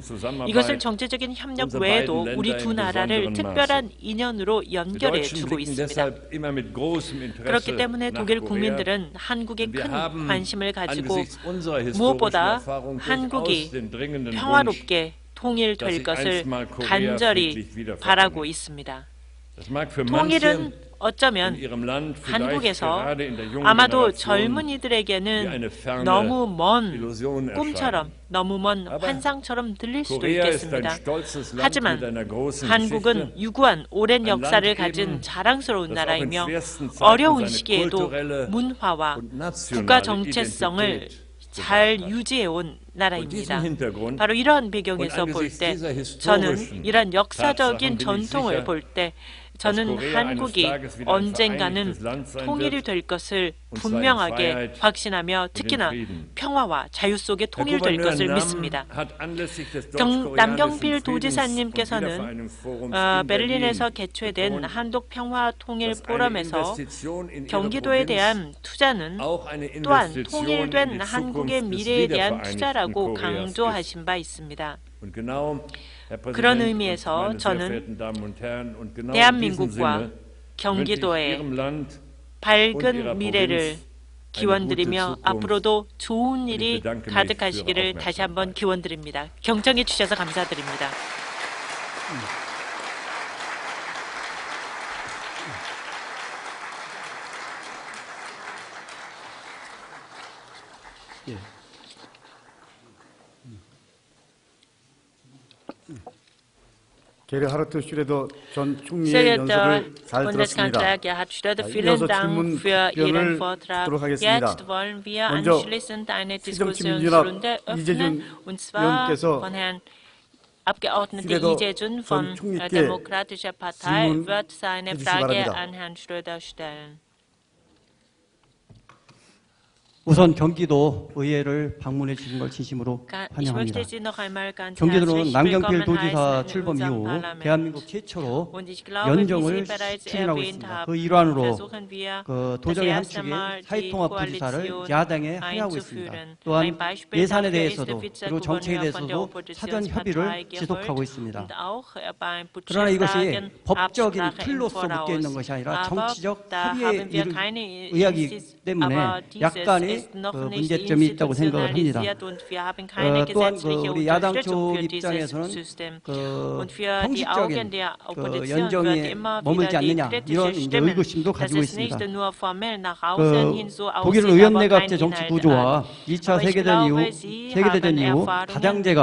이것을 정치적인 협력 외에도 우리 두 나라를 특별한 인연으로 연결해 주고 있습니다. 그렇기 때문에 독일 국민들은 한국에 큰 관심을 가지고 무엇보다 한국이 평화롭게 통일될 것을 간절히 바라고 있습니다. 통일은 어쩌면 한국에서 아마도 젊은이들에게는 너무 먼 꿈처럼, 너무 먼 환상처럼 들릴 수도 있겠습니다. 하지만 한국은 유구한 오랜 역사를 가진 자랑스러운 나라이며 어려운 시기에도 문화와 국가 정체성을 잘 유지해온 나라입니다. 바로 이러한 배경에서 볼 때 저는 이런 역사적인 전통을 볼 때 저는 한국이 언젠가는 통일이 될 것을 분명하게 확신하며 특히나 평화와 자유 속에 통일될 것을 믿습니다. 남경필 도지사님께서는 베를린에서 개최된 한독 평화 통일 포럼에서 경기도에 대한 투자는 또한 통일된 한국의 미래에 대한 투자라고 강조하신 바 있습니다. 그런 의미에서 저는 대한민국과 경기도의 밝은 미래를 기원드리며 앞으로도 좋은 일이 가득하시기를 다시 한번 기원드립니다. 경청해 주셔서 감사드립니다. 게르하르트 슈레더 전 총리의 Sehr 연설을 geehrter 잘 들었습니다. Bundeskanzler Gerhard Schröder, vielen 이어서 Dank 질문 für Ihren 답변을 Vortrag. 듣도록 하겠습니다. Jetzt wollen wir 먼저 anschließend eine 새정치민주연합 Diskussionsrunde 이재준 öffnen, und zwar 의원께서 von Herrn Abgeordneten 슈레더 Ije준 전 von 총리께 Demokratischer Partei 질문 wird seine 해주시기 Frage 바랍니다. an Herrn Schröder stellen. 우선 경기도 의회를 방문해 주신 걸 진심으로 Ich 환영합니다. möchte Sie noch einmal ganz 경기도는 herzlich 남경필 willkommen 도지사 heißen in 출범 unserem 이후 Parlament. 대한민국 최초로 Und ich glaube, wie Sie 연정을 bereits 추진하고 erwähnt 있습니다. 그 haben, 일환으로 versuchen wir 그 das 도정의 한 erste 축인 Mal die 사회통합부지사를 Koalition 야당에 합의하고 있습니다. einzuführen. 또한 Ein Beispiel 예산에 dafür ist 대해서도 der 그리고 정책에 Vizegouverneur von der 대해서도 사전 협의를 Oppositionspartei 지속하고 geholt 있습니다. und auch beim 그러나 이것이 Budgetfragen 법적인 Absprache im 틀로서 묶여 있는 Voraus. 것이 아니라 Aber 정치적 da 합의에 haben wir 이른 keine 의학이기 때문에 aber dieses 약간의 ist noch 그 nicht 문제점이 있다고 생각을 합니다. institutionalisiert und wir haben keine 또한 그 gesetzliche 우리 야당 Unterstützung 쪽 für dieses 입장에서는 System. 그 Und für die Augen 형식적인 der 그 Opposition wird 연정에 immer 머물지 wieder die 않느냐 이런 kritische 이제 Stimmen, 의구심도 dass 가지고 es 있습니다. nicht nur formell nach außen hin so aussieht, 독일은 aber 의원내각제 kein 정치 Inhalt 구조와 hat. 2차 Aber ich 세계대전 glaube, 이후 Sie 세계대전 haben 이후 Erfahrungen der 다당제가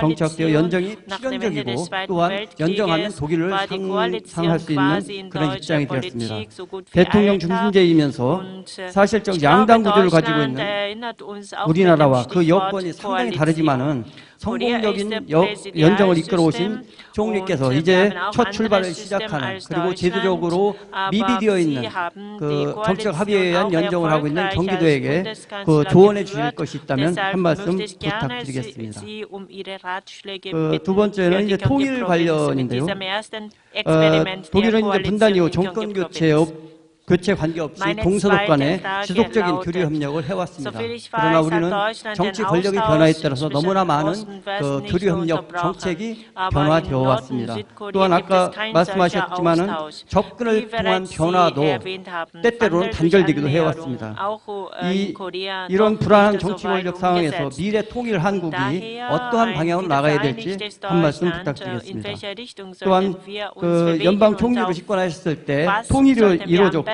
정착되어 Koalition. 연정이 Nach dem Ende des 필연적이고 Zweiten 또한 연정하는 Weltkrieges 독일을 war die Koalition 상상할 수 quasi 있는 in 그런 입장이 deutscher 되었습니다. Politik so gut wie 대통령 Alltag. 중심제이면서 Und 사실적 ich glaube, 양당 구조를 가지고 Deutschland 있는 erinnert uns auch mit dem 우리나라와 그 Stichwort 여건이 상당히 Koalition. 다르지만은 Korea ist 성공적인 der 연정을 Präsidialsystem 이끌어 오신 총리께서 und 이제 wir haben auch 첫 anderes 출발을 System 시작하는 als 그리고 Deutschland, 제도적으로 aber 미비되어 Sie 있는 haben 그 die 정책 Koalition 합의에 의한 auch 연정을 하고 있는 erfolgreich als 경기도에게 그 Bundeskanzler 조언해 주실 geführt. 것이 있다면 Deshalb 한 말씀 möchte ich gerne 부탁드리겠습니다. Sie um Ihre Ratschläge 두 bitten 번째는 für 이제 die 통일 경기-Provinz mit 관련인데요. diesem ersten Experiment der 독일은 이제 Koalition 분단 이후 in 정권 경기-Provinz. 교체 관계없이 Meine 동서독 간에 zweite Frage 지속적인 lautet, 교류 협력을 해왔습니다. soviel ich 그러나 weiß, 우리는 hat Deutschland 정치 den 권력의 Austausch 변화에 따라서 zwischen 너무나 많은 Ost und 그 West nicht 교류 협력 unterbrochen. 정책이 Aber 변화되어 in Nord- 왔습니다. und Südkorea 또한 gibt es 아까 kein 말씀하셨지만은 solcher Austausch. 접근을 Wie 통한 bereits Sie 변화도 erwähnt haben, 때때로는 Wandel durch 단절되기도 Annäherung, 해왔습니다. auch in 이 Korea 이런 noch 불안한 nicht so 정치 weit 권력 상황에서 umgesetzt. 미래 통일 한국이 Daher 어떠한 ein 방향으로 나가야 될지 wiedervereinigtes 한 말씀 Deutschland, in 부탁드리겠습니다. welcher Richtung 또한 sollten wir uns 그 bewegen 연방 und 총리로 auf 집권하셨을 때 was 통일이 sollten wir am 이루어졌고 besten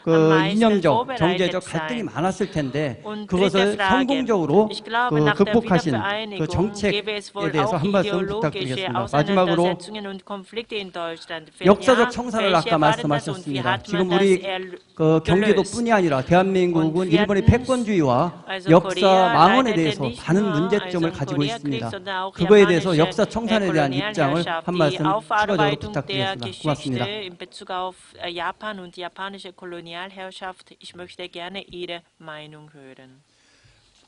그 am meisten 이념적, vorbereitet 정제적 sein? 갈등이 많았을 텐데 Und 그것을 dritte Frage. 성공적으로 Ich glaube, 그 nach der 극복하신 그 Wiedervereinigung 정책에 gäbe es wohl 대해서 auch 한 말씀 ideologische 부탁드리겠습니다. 마지막으로 Auseinandersetzungen und Konflikte in Deutschland. 역사적 청산을 Welche 아까 war das und wie 말씀하셨습니다. hat 지금 man das 우리 그 경기도뿐이 아니라 대한민국은 일본의 패권주의와 역사 망언에 대해서 많은 문제점을 가지고 있습니다. 그거에 대해서 역사 청산에 대한 입장을 한 말씀 추가적으로 부탁드리겠습니다. 고맙습니다. in Bezug auf Japan und die japanische Kolonialherrschaft. Ich möchte gerne Ihre Meinung hören.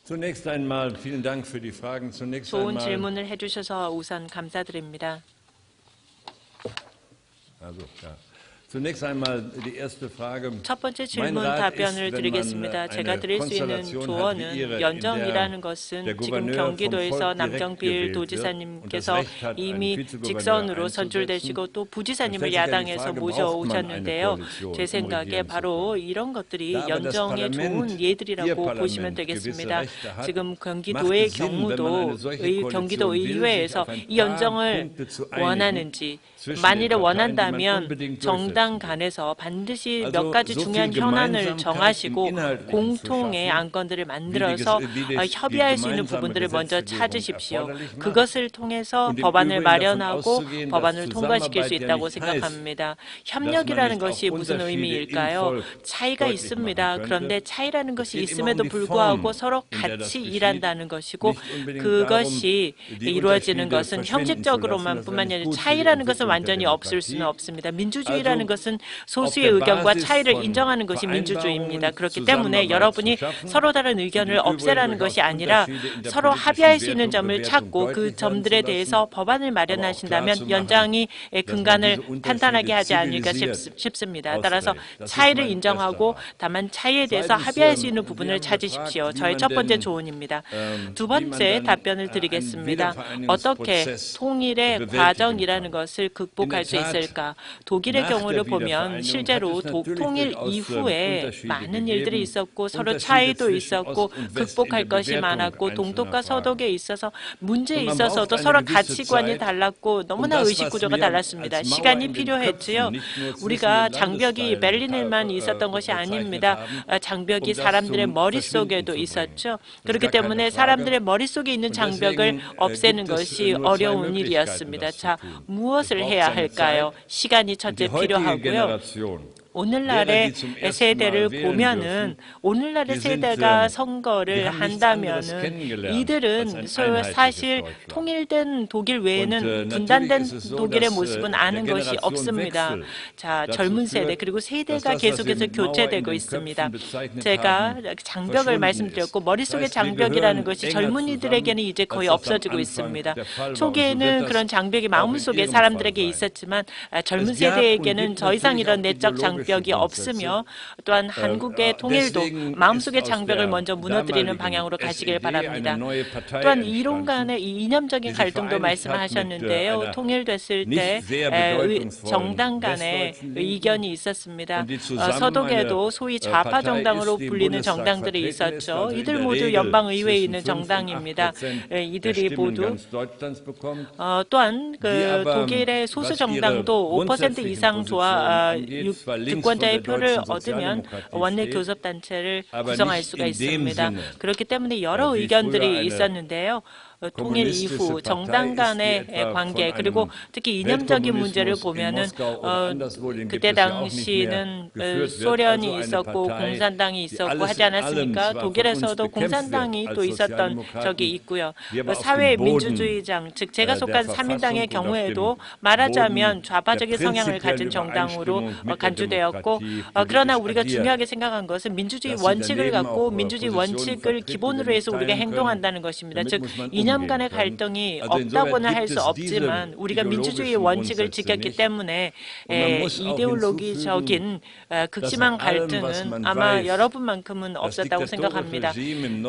Zunächst einmal vielen Dank für die Fragen. Zunächst 좋은 einmal 질문을 해주셔서 우선 감사드립니다. also, ja. Zunächst einmal die erste Frage. 첫 번째 Mein 질문 Rat 답변을 ist, wenn 드리겠습니다. man 제가 eine 드릴 수 있는 Konstellation hat wie 조언은 Ihre, 연정이라는 in 것은 der 지금 Gouverneur vom 경기도에서 Volk direkt 남경필 gewählt wird 도지사님께서 und das Recht hat, 이미 einen Vizegouverneur 직선으로 선출되시고 einzusetzen, 또 부지사님을 dann stellt sich ja die 야당에서 Frage, braucht man 모셔오셨는데요. eine Koalition, 제 um 생각에 regieren zu 바로 이런 것들이 Da aber das 연정의 Parlament, 좋은 예들이라고 Ihr 보시면 Parlament 되겠습니다. gewisse Rechte hat, 지금 macht 경기도의 es Sinn, wenn man 경우도 eine solche 경기도 Koalition will, 의회에서 sich auf ein 이 paar 연정을 Punkte zu einigen 원하는지 zwischen 만일에 den Parteien, die man 원한다면 unbedingt 정당 정당 간에서 반드시 몇 가지 중요한 현안을 정하시고 공통의 안건들을 만들어서 협의할 수 있는 부분들을 먼저 찾으십시오. 그것을 통해서 법안을 마련하고 법안을 통과시킬 수 있다고 생각합니다. 협력이라는 것이 무슨 의미일까요? 차이가 있습니다. 그런데 차이라는 것이 있음에도 불구하고 서로 같이 일한다는 것이고 그것이 이루어지는 것은 형식적으로만 뿐만 아니라 차이라는 것은 완전히 없을 수는 없습니다. 민주주의라는 것은 소수의 의견과 차이를 인정하는 것이 민주주의입니다. 그렇기 때문에 여러분이 서로 다른 의견을 없애라는 것이 아니라 서로 합의할 수 있는 점을 찾고 그 점들에 대해서 법안을 마련하신다면 연장이 근간을 탄탄하게 하지 않을까 싶습니다. 따라서 차이를 인정하고 다만 차이에 대해서 합의할 수 있는 부분을 찾으십시오. 저의 첫 번째 조언입니다. 두 번째 답변을 드리겠습니다. 어떻게 통일의 과정이라는 것을 극복할 수 있을까? 독일의 경우를 보면 실제로 통일 이후에 많은 일들이 있었고 서로 차이도 있었고 극복할 것이 많았고 동독과 서독에 있어서 문제에 있어서도 서로 가치관이 달랐고 너무나 의식구조가 달랐습니다. 시간이 필요했지요. 우리가 장벽이 베를린에만 있었던 것이 아닙니다. 장벽이 사람들의 머릿속에도 있었죠. 그렇기 때문에 사람들의 머릿속에 있는 장벽을 없애는 것이 어려운 일이었습니다. 자, 무엇을 해야 할까요? 시간이 첫째 필요하고요. 오늘날의 세대를 보면은 오늘날의 세대가 선거를 한다면은 이들은 사실 통일된 독일 외에는 분단된 독일의 모습은 아는 것이 없습니다. 자, 젊은 세대 그리고 세대가 계속해서 교체되고 있습니다. 제가 장벽을 말씀드렸고 머릿속의 장벽이라는 것이 젊은이들에게는 이제 거의 없어지고 있습니다. 초기에는 그런 장벽이 마음속에 사람들에게 있었지만 젊은 세대에게는 더 이상 이런 내적 장벽이 없으며 또한 한국의 통일도 마음속의 장벽을 먼저 무너뜨리는 방향으로 가시길 바랍니다. 또한 이론 간의 이념적인 갈등도 말씀하셨는데요. 통일됐을 때 정당 간의 의견이 있었습니다. 서독에도 소위 좌파 정당으로 불리는 정당들이 있었죠. 이들 모두 연방의회에 있는 정당입니다. 이들이 모두 또한 그 독일의 소수 정당도 5% 이상 유권자의 표를 얻으면 원내 교섭단체를 구성할 수가 있습니다. 그렇기 때문에 여러 의견들이 있었는데요. 통일 이후 정당 간의 관계 그리고 특히 이념적인 문제를 보면은 그때 당시는 소련이 있었고 공산당이 있었고 하지 않았습니까? 독일에서도 공산당이 또 있었던 적이 있고요. 사회 민주주의장 즉 제가 속한 3인당의 경우에도 말하자면 좌파적인 성향을 가진 정당으로 간주되었고 그러나 우리가 중요하게 생각한 것은 민주주의 원칙을 갖고 민주주의 원칙을 기본으로 해서 우리가 행동한다는 것입니다. 즉 이념 간의 갈등이 없다고는 할 수 없지만 우리가 민주주의의 원칙을 지켰기 때문에 이데올로기적인 극심한 갈등은 아마 여러분만큼은 없었다고 생각합니다.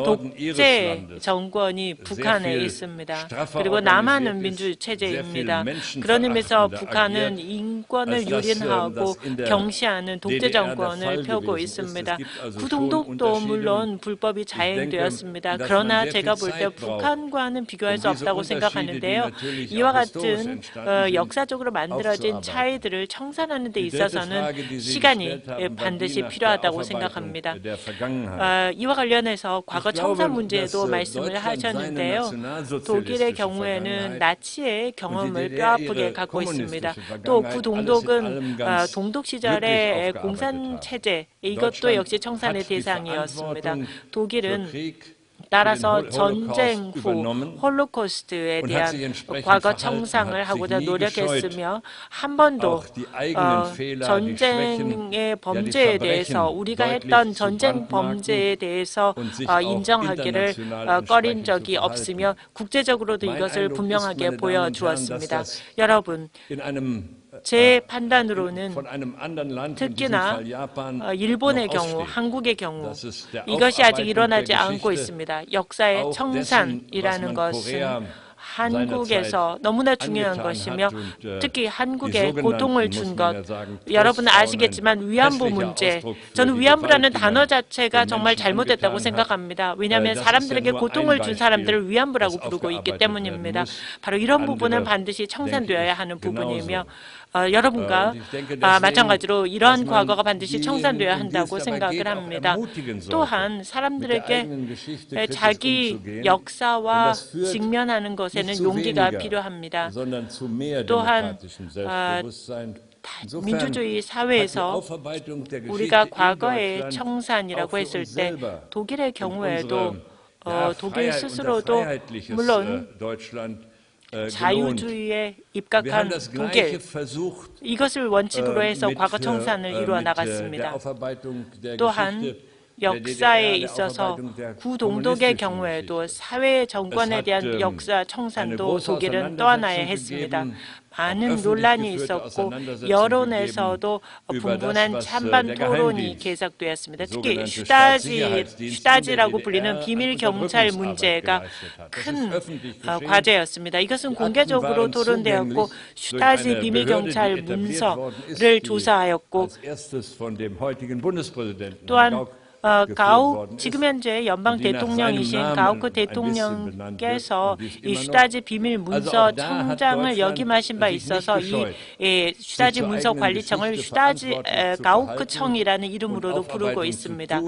독재 정권이 북한에 있습니다. 그리고 남한은 민주체제입니다. 그런 의미에서 북한은 인권을 유린하고 경시하는 독재 정권을 펴고 있습니다. 구동독도 물론 불법이 자행되었습니다. 그러나 제가 볼 때 북한과는 비교할 수 없다고 생각하는데요. 이와 같은 역사적으로 만들어진 차이들을 청산하는 데 있어서는 시간이 반드시 필요하다고 생각합니다. 이와 관련해서 과거 청산 문제도 말씀을 하셨는데요. 독일의 경우에는 나치의 경험을 뼈아프게 갖고 있습니다. 또 구동독은 동독 시절의 공산체제 이것도 역시 청산의 대상이었습니다. 독일은 따라서 전쟁 후 홀로코스트에 대한 과거 청산을 하고자 노력했으며 한 번도 전쟁의 범죄에 대해서 우리가 했던 전쟁 범죄에 대해서 인정하기를 꺼린 적이 없으며 국제적으로도 이것을 분명하게 보여주었습니다. 여러분, 제 판단으로는 특히나 일본의 경우, 한국의 경우 이것이 아직 일어나지 않고 있습니다. 역사의 청산이라는 것은 한국에서 너무나 중요한 것이며 특히 한국에 고통을 준 것 여러분은 아시겠지만 위안부 문제 저는 위안부라는 단어 자체가 정말 잘못됐다고 생각합니다. 왜냐하면 사람들에게 고통을 준 사람들을 위안부라고 부르고 있기 때문입니다. 바로 이런 부분은 반드시 청산되어야 하는 부분이며 여러분과 마찬가지로 이러한 과거가 반드시 청산되어야 한다고 생각을 합니다. 또한 사람들에게 자기 역사와 직면하는 것에는 용기가 필요합니다. 또한 민주주의 사회에서 우리가 과거의 청산이라고 했을 때 독일의 경우에도 독일 스스로도 물론 자유주의에 입각한 독일, 이것을 원칙으로 해서 과거 청산을 이루어 나갔습니다. 또한 역사에 있어서 구동독의 경우에도 사회 정권에 대한 역사 청산도 독일은 또 하나에 했습니다. 많은 논란이 있었고 여론에서도 분분한 찬반 토론이 계속되었습니다. 특히 슈타지라고 불리는 비밀 경찰 문제가 큰 과제였습니다. 이것은 공개적으로 토론되었고 슈타지 비밀 경찰 문서를 조사하였고 또한 지금 현재 연방 대통령이신 가우크 대통령께서 이 슈타지 비밀 문서 청장을 역임하신 바 있어서 이 슈타지 문서 관리청을 슈타지 가우크청이라는 이름으로도 부르고 있습니다.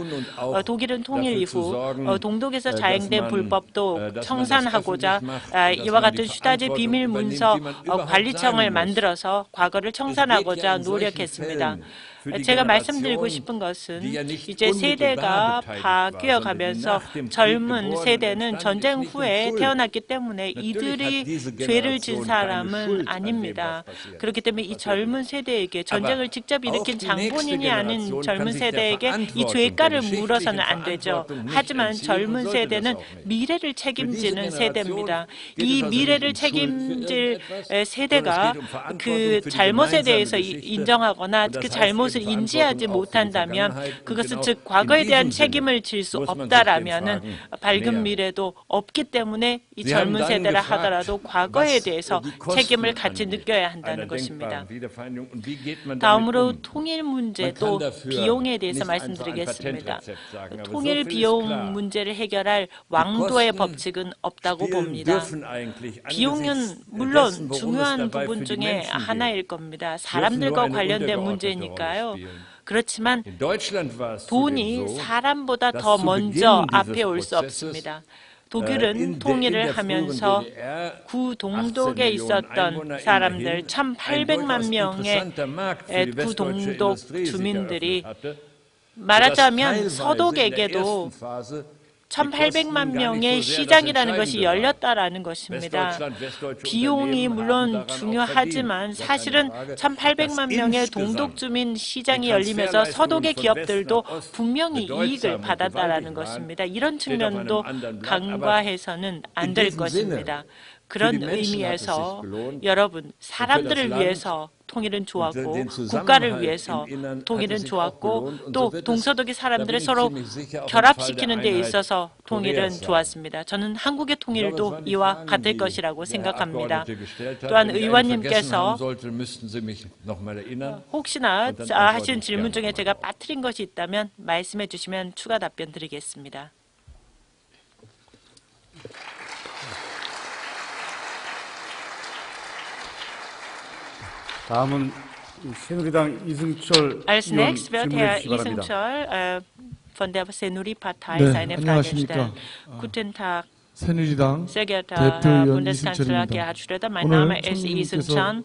독일은 통일 이후 동독에서 자행된 불법도 청산하고자 이와 같은 슈타지 비밀 문서 관리청을 만들어서 과거를 청산하고자 노력했습니다. 제가 말씀드리고 싶은 것은 이제 세대가 바뀌어가면서 젊은 세대는 전쟁 후에 태어났기 때문에 이들이 죄를 진 사람은 아닙니다. 그렇기 때문에 이 젊은 세대에게 전쟁을 직접 일으킨 장본인이 아닌 젊은 세대에게 이 죄가를 물어서는 안 되죠. 하지만 젊은 세대는 미래를 책임지는 세대입니다. 이 미래를 책임질 세대가 그 잘못에 대해서 인정하거나 그 잘못을 인지하지 못한다면 그것은 즉 과거에 대한 책임을 질 수 없다라면은 밝은 미래도 없기 때문에 이 젊은 세대라 하더라도 과거에 대해서 책임을 같이 느껴야 한다는 것입니다. 다음으로 통일 문제 또 비용에 대해서 말씀드리겠습니다. 통일 비용 문제를 해결할 왕도의 법칙은 없다고 봅니다. 비용은 물론 중요한 부분 중에 하나일 겁니다. 사람들과 관련된 문제니까요. 그렇지만 돈이 사람보다 더 먼저 앞에 올 수 없습니다. 독일은 통일을 하면서 구동독에 있었던 사람들 1,800만 명의 구동독 주민들이 말하자면 서독에게도 1,800만 명의 시장이라는 것이 열렸다라는 것입니다. 비용이 물론 중요하지만 사실은 1,800만 명의 동독 주민 시장이 열리면서 서독의 기업들도 분명히 이익을 받았다라는 것입니다. 이런 측면도 간과해서는 안 될 것입니다. 그런 의미에서 여러분, 사람들을 위해서 통일은 좋았고 국가를 위해서 통일은 좋았고 또 동서독의 사람들을 서로 결합시키는 데 있어서 통일은 좋았습니다. 저는 한국의 통일도 이와 같을 것이라고 생각합니다. 또한 의원님께서 혹시나 하신 질문 중에 제가 빠뜨린 것이 있다면 말씀해 주시면 추가 답변 드리겠습니다. 다음은 새누리당 이승철 Als 의원 nächstes wird 질문해 Herr 주시기 바랍니다. Isenchol von der Senuri-Partei seine Frage stellen. Guten Tag, 새누리당 sehr geehrter Herr 대표위원 Bundeskanzler 이승철입니다. Gerhard Schröder. Mein 오늘 Name ist Isenchol.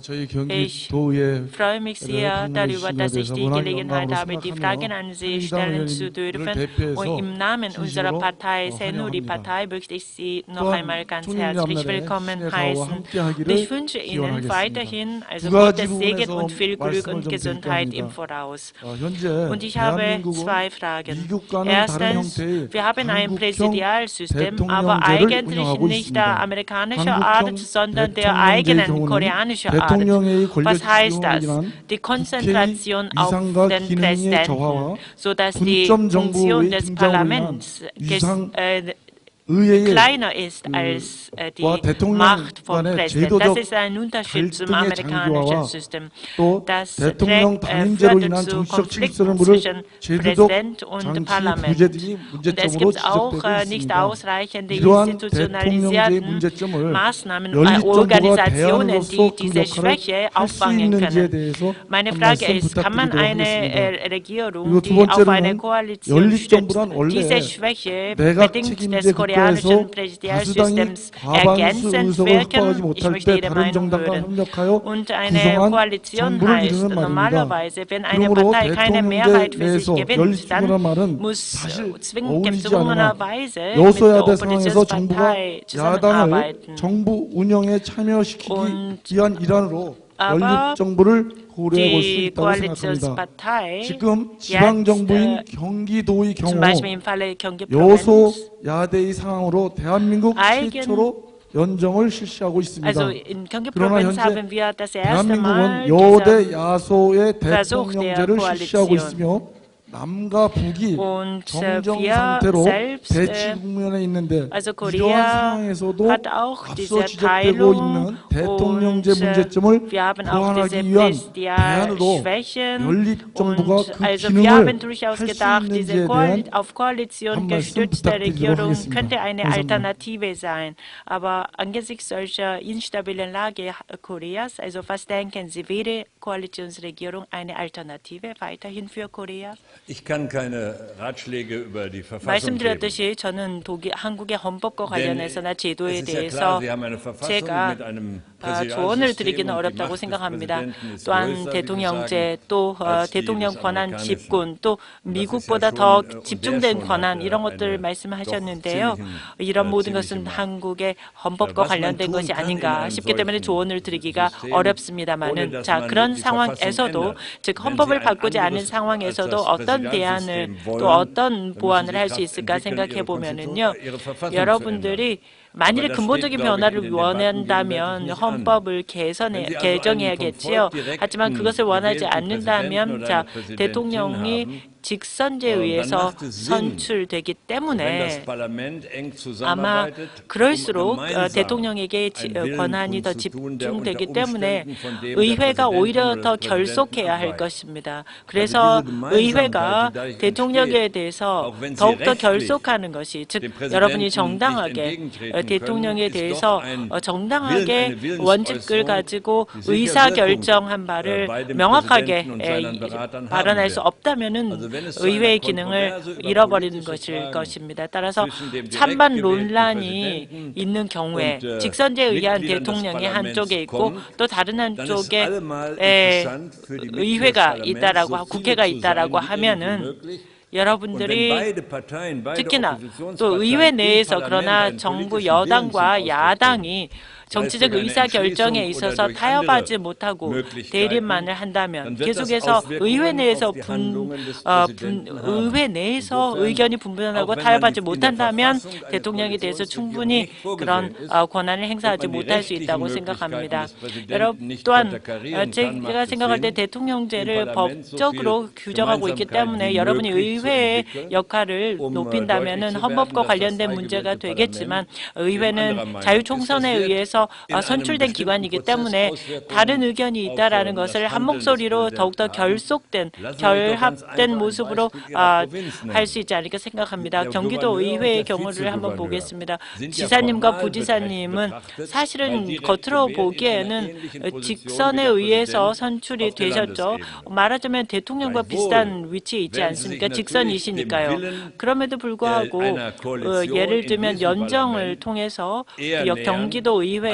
저희 Ich 경기도의 freue mich sehr darüber, dass ich die Gelegenheit habe, die Fragen an Sie stellen zu dürfen. Und im Namen unserer Partei, Senuri-Partei, möchte ich Sie noch einmal ganz herzlich willkommen heißen. Und ich wünsche Ihnen weiterhin also Gottes Segen und viel Glück und Gesundheit im Voraus. Und ich habe zwei Fragen. Erstens, wir haben ein Präsidialsystem, aber eigentlich nicht der amerikanischen Art, sondern der eigenen koreanischen Art. Was heißt das? Die Konzentration auf den Präsidenten, sodass die Funktion des Parlaments 의회의 kleiner ist als die Macht vom Präsidenten. Das ist ein Unterschied zum amerikanischen System. Das führt zu Konflikten zwischen Präsident und Parlament. Und es gibt auch nicht ausreichende institutionalisierten Maßnahmen, Organisationen, die diese Schwäche auffangen können. Meine Frage ist, kann man eine Regierung, die auf eine Koalition stützt, diese Schwäche bedingt des koreanischen Präsidialsystems ergänzend wirken? Ich möchte Ihre Meinung hören. Und eine Koalition heißt normalerweise, wenn eine Partei keine Mehrheit für sich gewinnt, dann muss gezwungenerweise mit der Oppositionspartei zusammenarbeiten. Aber die Koalitionspartei jetzt, zum Beispiel im Falle Gyeonggi Provinz, also in Gyeonggi Provinz haben wir das erste Mal Versuch der Koalition. Und wir selbst, also Korea hat auch diese Teilung und wir haben auch diese Präsidialschwächen und also wir haben durchaus gedacht, diese auf Koalition gestützte Regierung könnte eine Alternative sein. Aber angesichts solcher instabilen Lage Koreas, also was denken Sie, wäre Koalitionsregierung eine Alternative weiterhin für Korea? Ich kann keine Ratschläge über die Verfassung 말씀드렸듯이 저는 한국의 헌법과 관련해서나 제도에 대해서 제가 조언을 드리기는 어렵다고 생각합니다. 또한 대통령제, 또 대통령 권한 집권, 또 미국보다 더 집중된 권한 이런 것들 말씀하셨는데요. 이런 모든 것은 한국의 헌법과 관련된 것이 아닌가 싶기 때문에 조언을 드리기가 어렵습니다만은 자 그런 상황에서도 즉 헌법을 바꾸지 않은 상황에서도 어떤 대안을 또 어떤 보완을 할 수 있을까 생각해 보면은요. 여러분들이 만일에 근본적인 변화를 원한다면 헌법을 개정해야겠지요. 하지만 그것을 원하지 않는다면 자 대통령이 직선제에 의해서 선출되기 때문에 아마 그럴수록 대통령에게 권한이 더 집중되기 때문에 의회가 오히려 더 결속해야 할 것입니다. 그래서 의회가 대통령에 대해서 더욱더 결속하는 것이 즉 여러분이 정당하게 대통령에 대해서 정당하게 원칙을 가지고 의사결정한 바를 명확하게 발언할 수 없다면은 의회의 기능을 잃어버리는 것일 것입니다. 따라서 찬반 논란이 있는 경우에 직선제에 의한 대통령이 한쪽에 있고 또 다른 한쪽에 의회가 있다라고 국회가 있다라고 하면은 여러분들이 특히나 또 의회 내에서 그러나 정부 여당과 야당이 정치적 의사결정에 있어서 타협하지 못하고 대립만을 한다면 계속해서 의회 내에서 의회 내에서 의견이 분분하고 타협하지 못한다면 대통령에 대해서 충분히 그런 권한을 행사하지 못할 수 있다고 생각합니다. 여러분 또한 제가 생각할 때 대통령제를 법적으로 규정하고 있기 때문에 여러분이 의회의 역할을 높인다면 헌법과 관련된 문제가 되겠지만 의회는 자유총선에 의해서 선출된 기관이기 때문에 다른 의견이 있다라는 것을 한 목소리로 더욱더 결합된 모습으로 할 수 있지 않을까 생각합니다. 경기도 의회의 경우를 한번 보겠습니다. 지사님과 부지사님은 사실은 겉으로 보기에는 직선에 의해서 선출이 되셨죠. 말하자면 대통령과 비슷한 위치에 있지 않습니까? 직선이시니까요. 그럼에도 불구하고 예를 들면 연정을 통해서 경기도 의회에서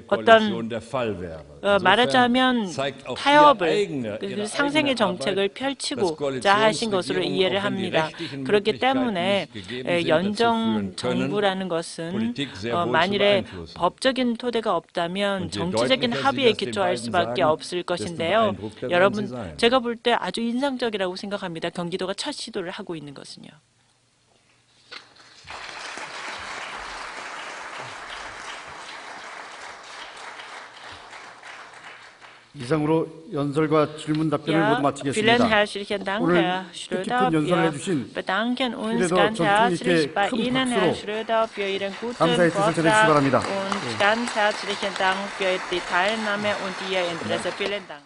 어떤 말하자면 타협을 상생의 정책을 펼치고자 하신 것으로 이해를 합니다. 그렇기 때문에 연정 정부라는 것은 만일에 법적인 토대가 없다면 정치적인 합의에 기초할 수밖에 없을 것인데요. 여러분 제가 볼 때 아주 인상적이라고 생각합니다. 경기도가 첫 시도를 하고 있는 것은요. 이상으로 연설과 질문 답변을 모두 Ja, 마치겠습니다. vielen herzlichen Dank, 오늘 Herr Schröder. 뜻깊은 연설을 Wir 해주신 bedanken uns 그래도 ganz 전통님께 herzlich bei 큰 Ihnen, Herr 박수로 Schröder, für Ihren guten 감사의 뜻을 전해주시기 Vortrag 바랍니다. und ganz herzlichen Dank für die Teilnahme und Ihr Interesse. Vielen Dank.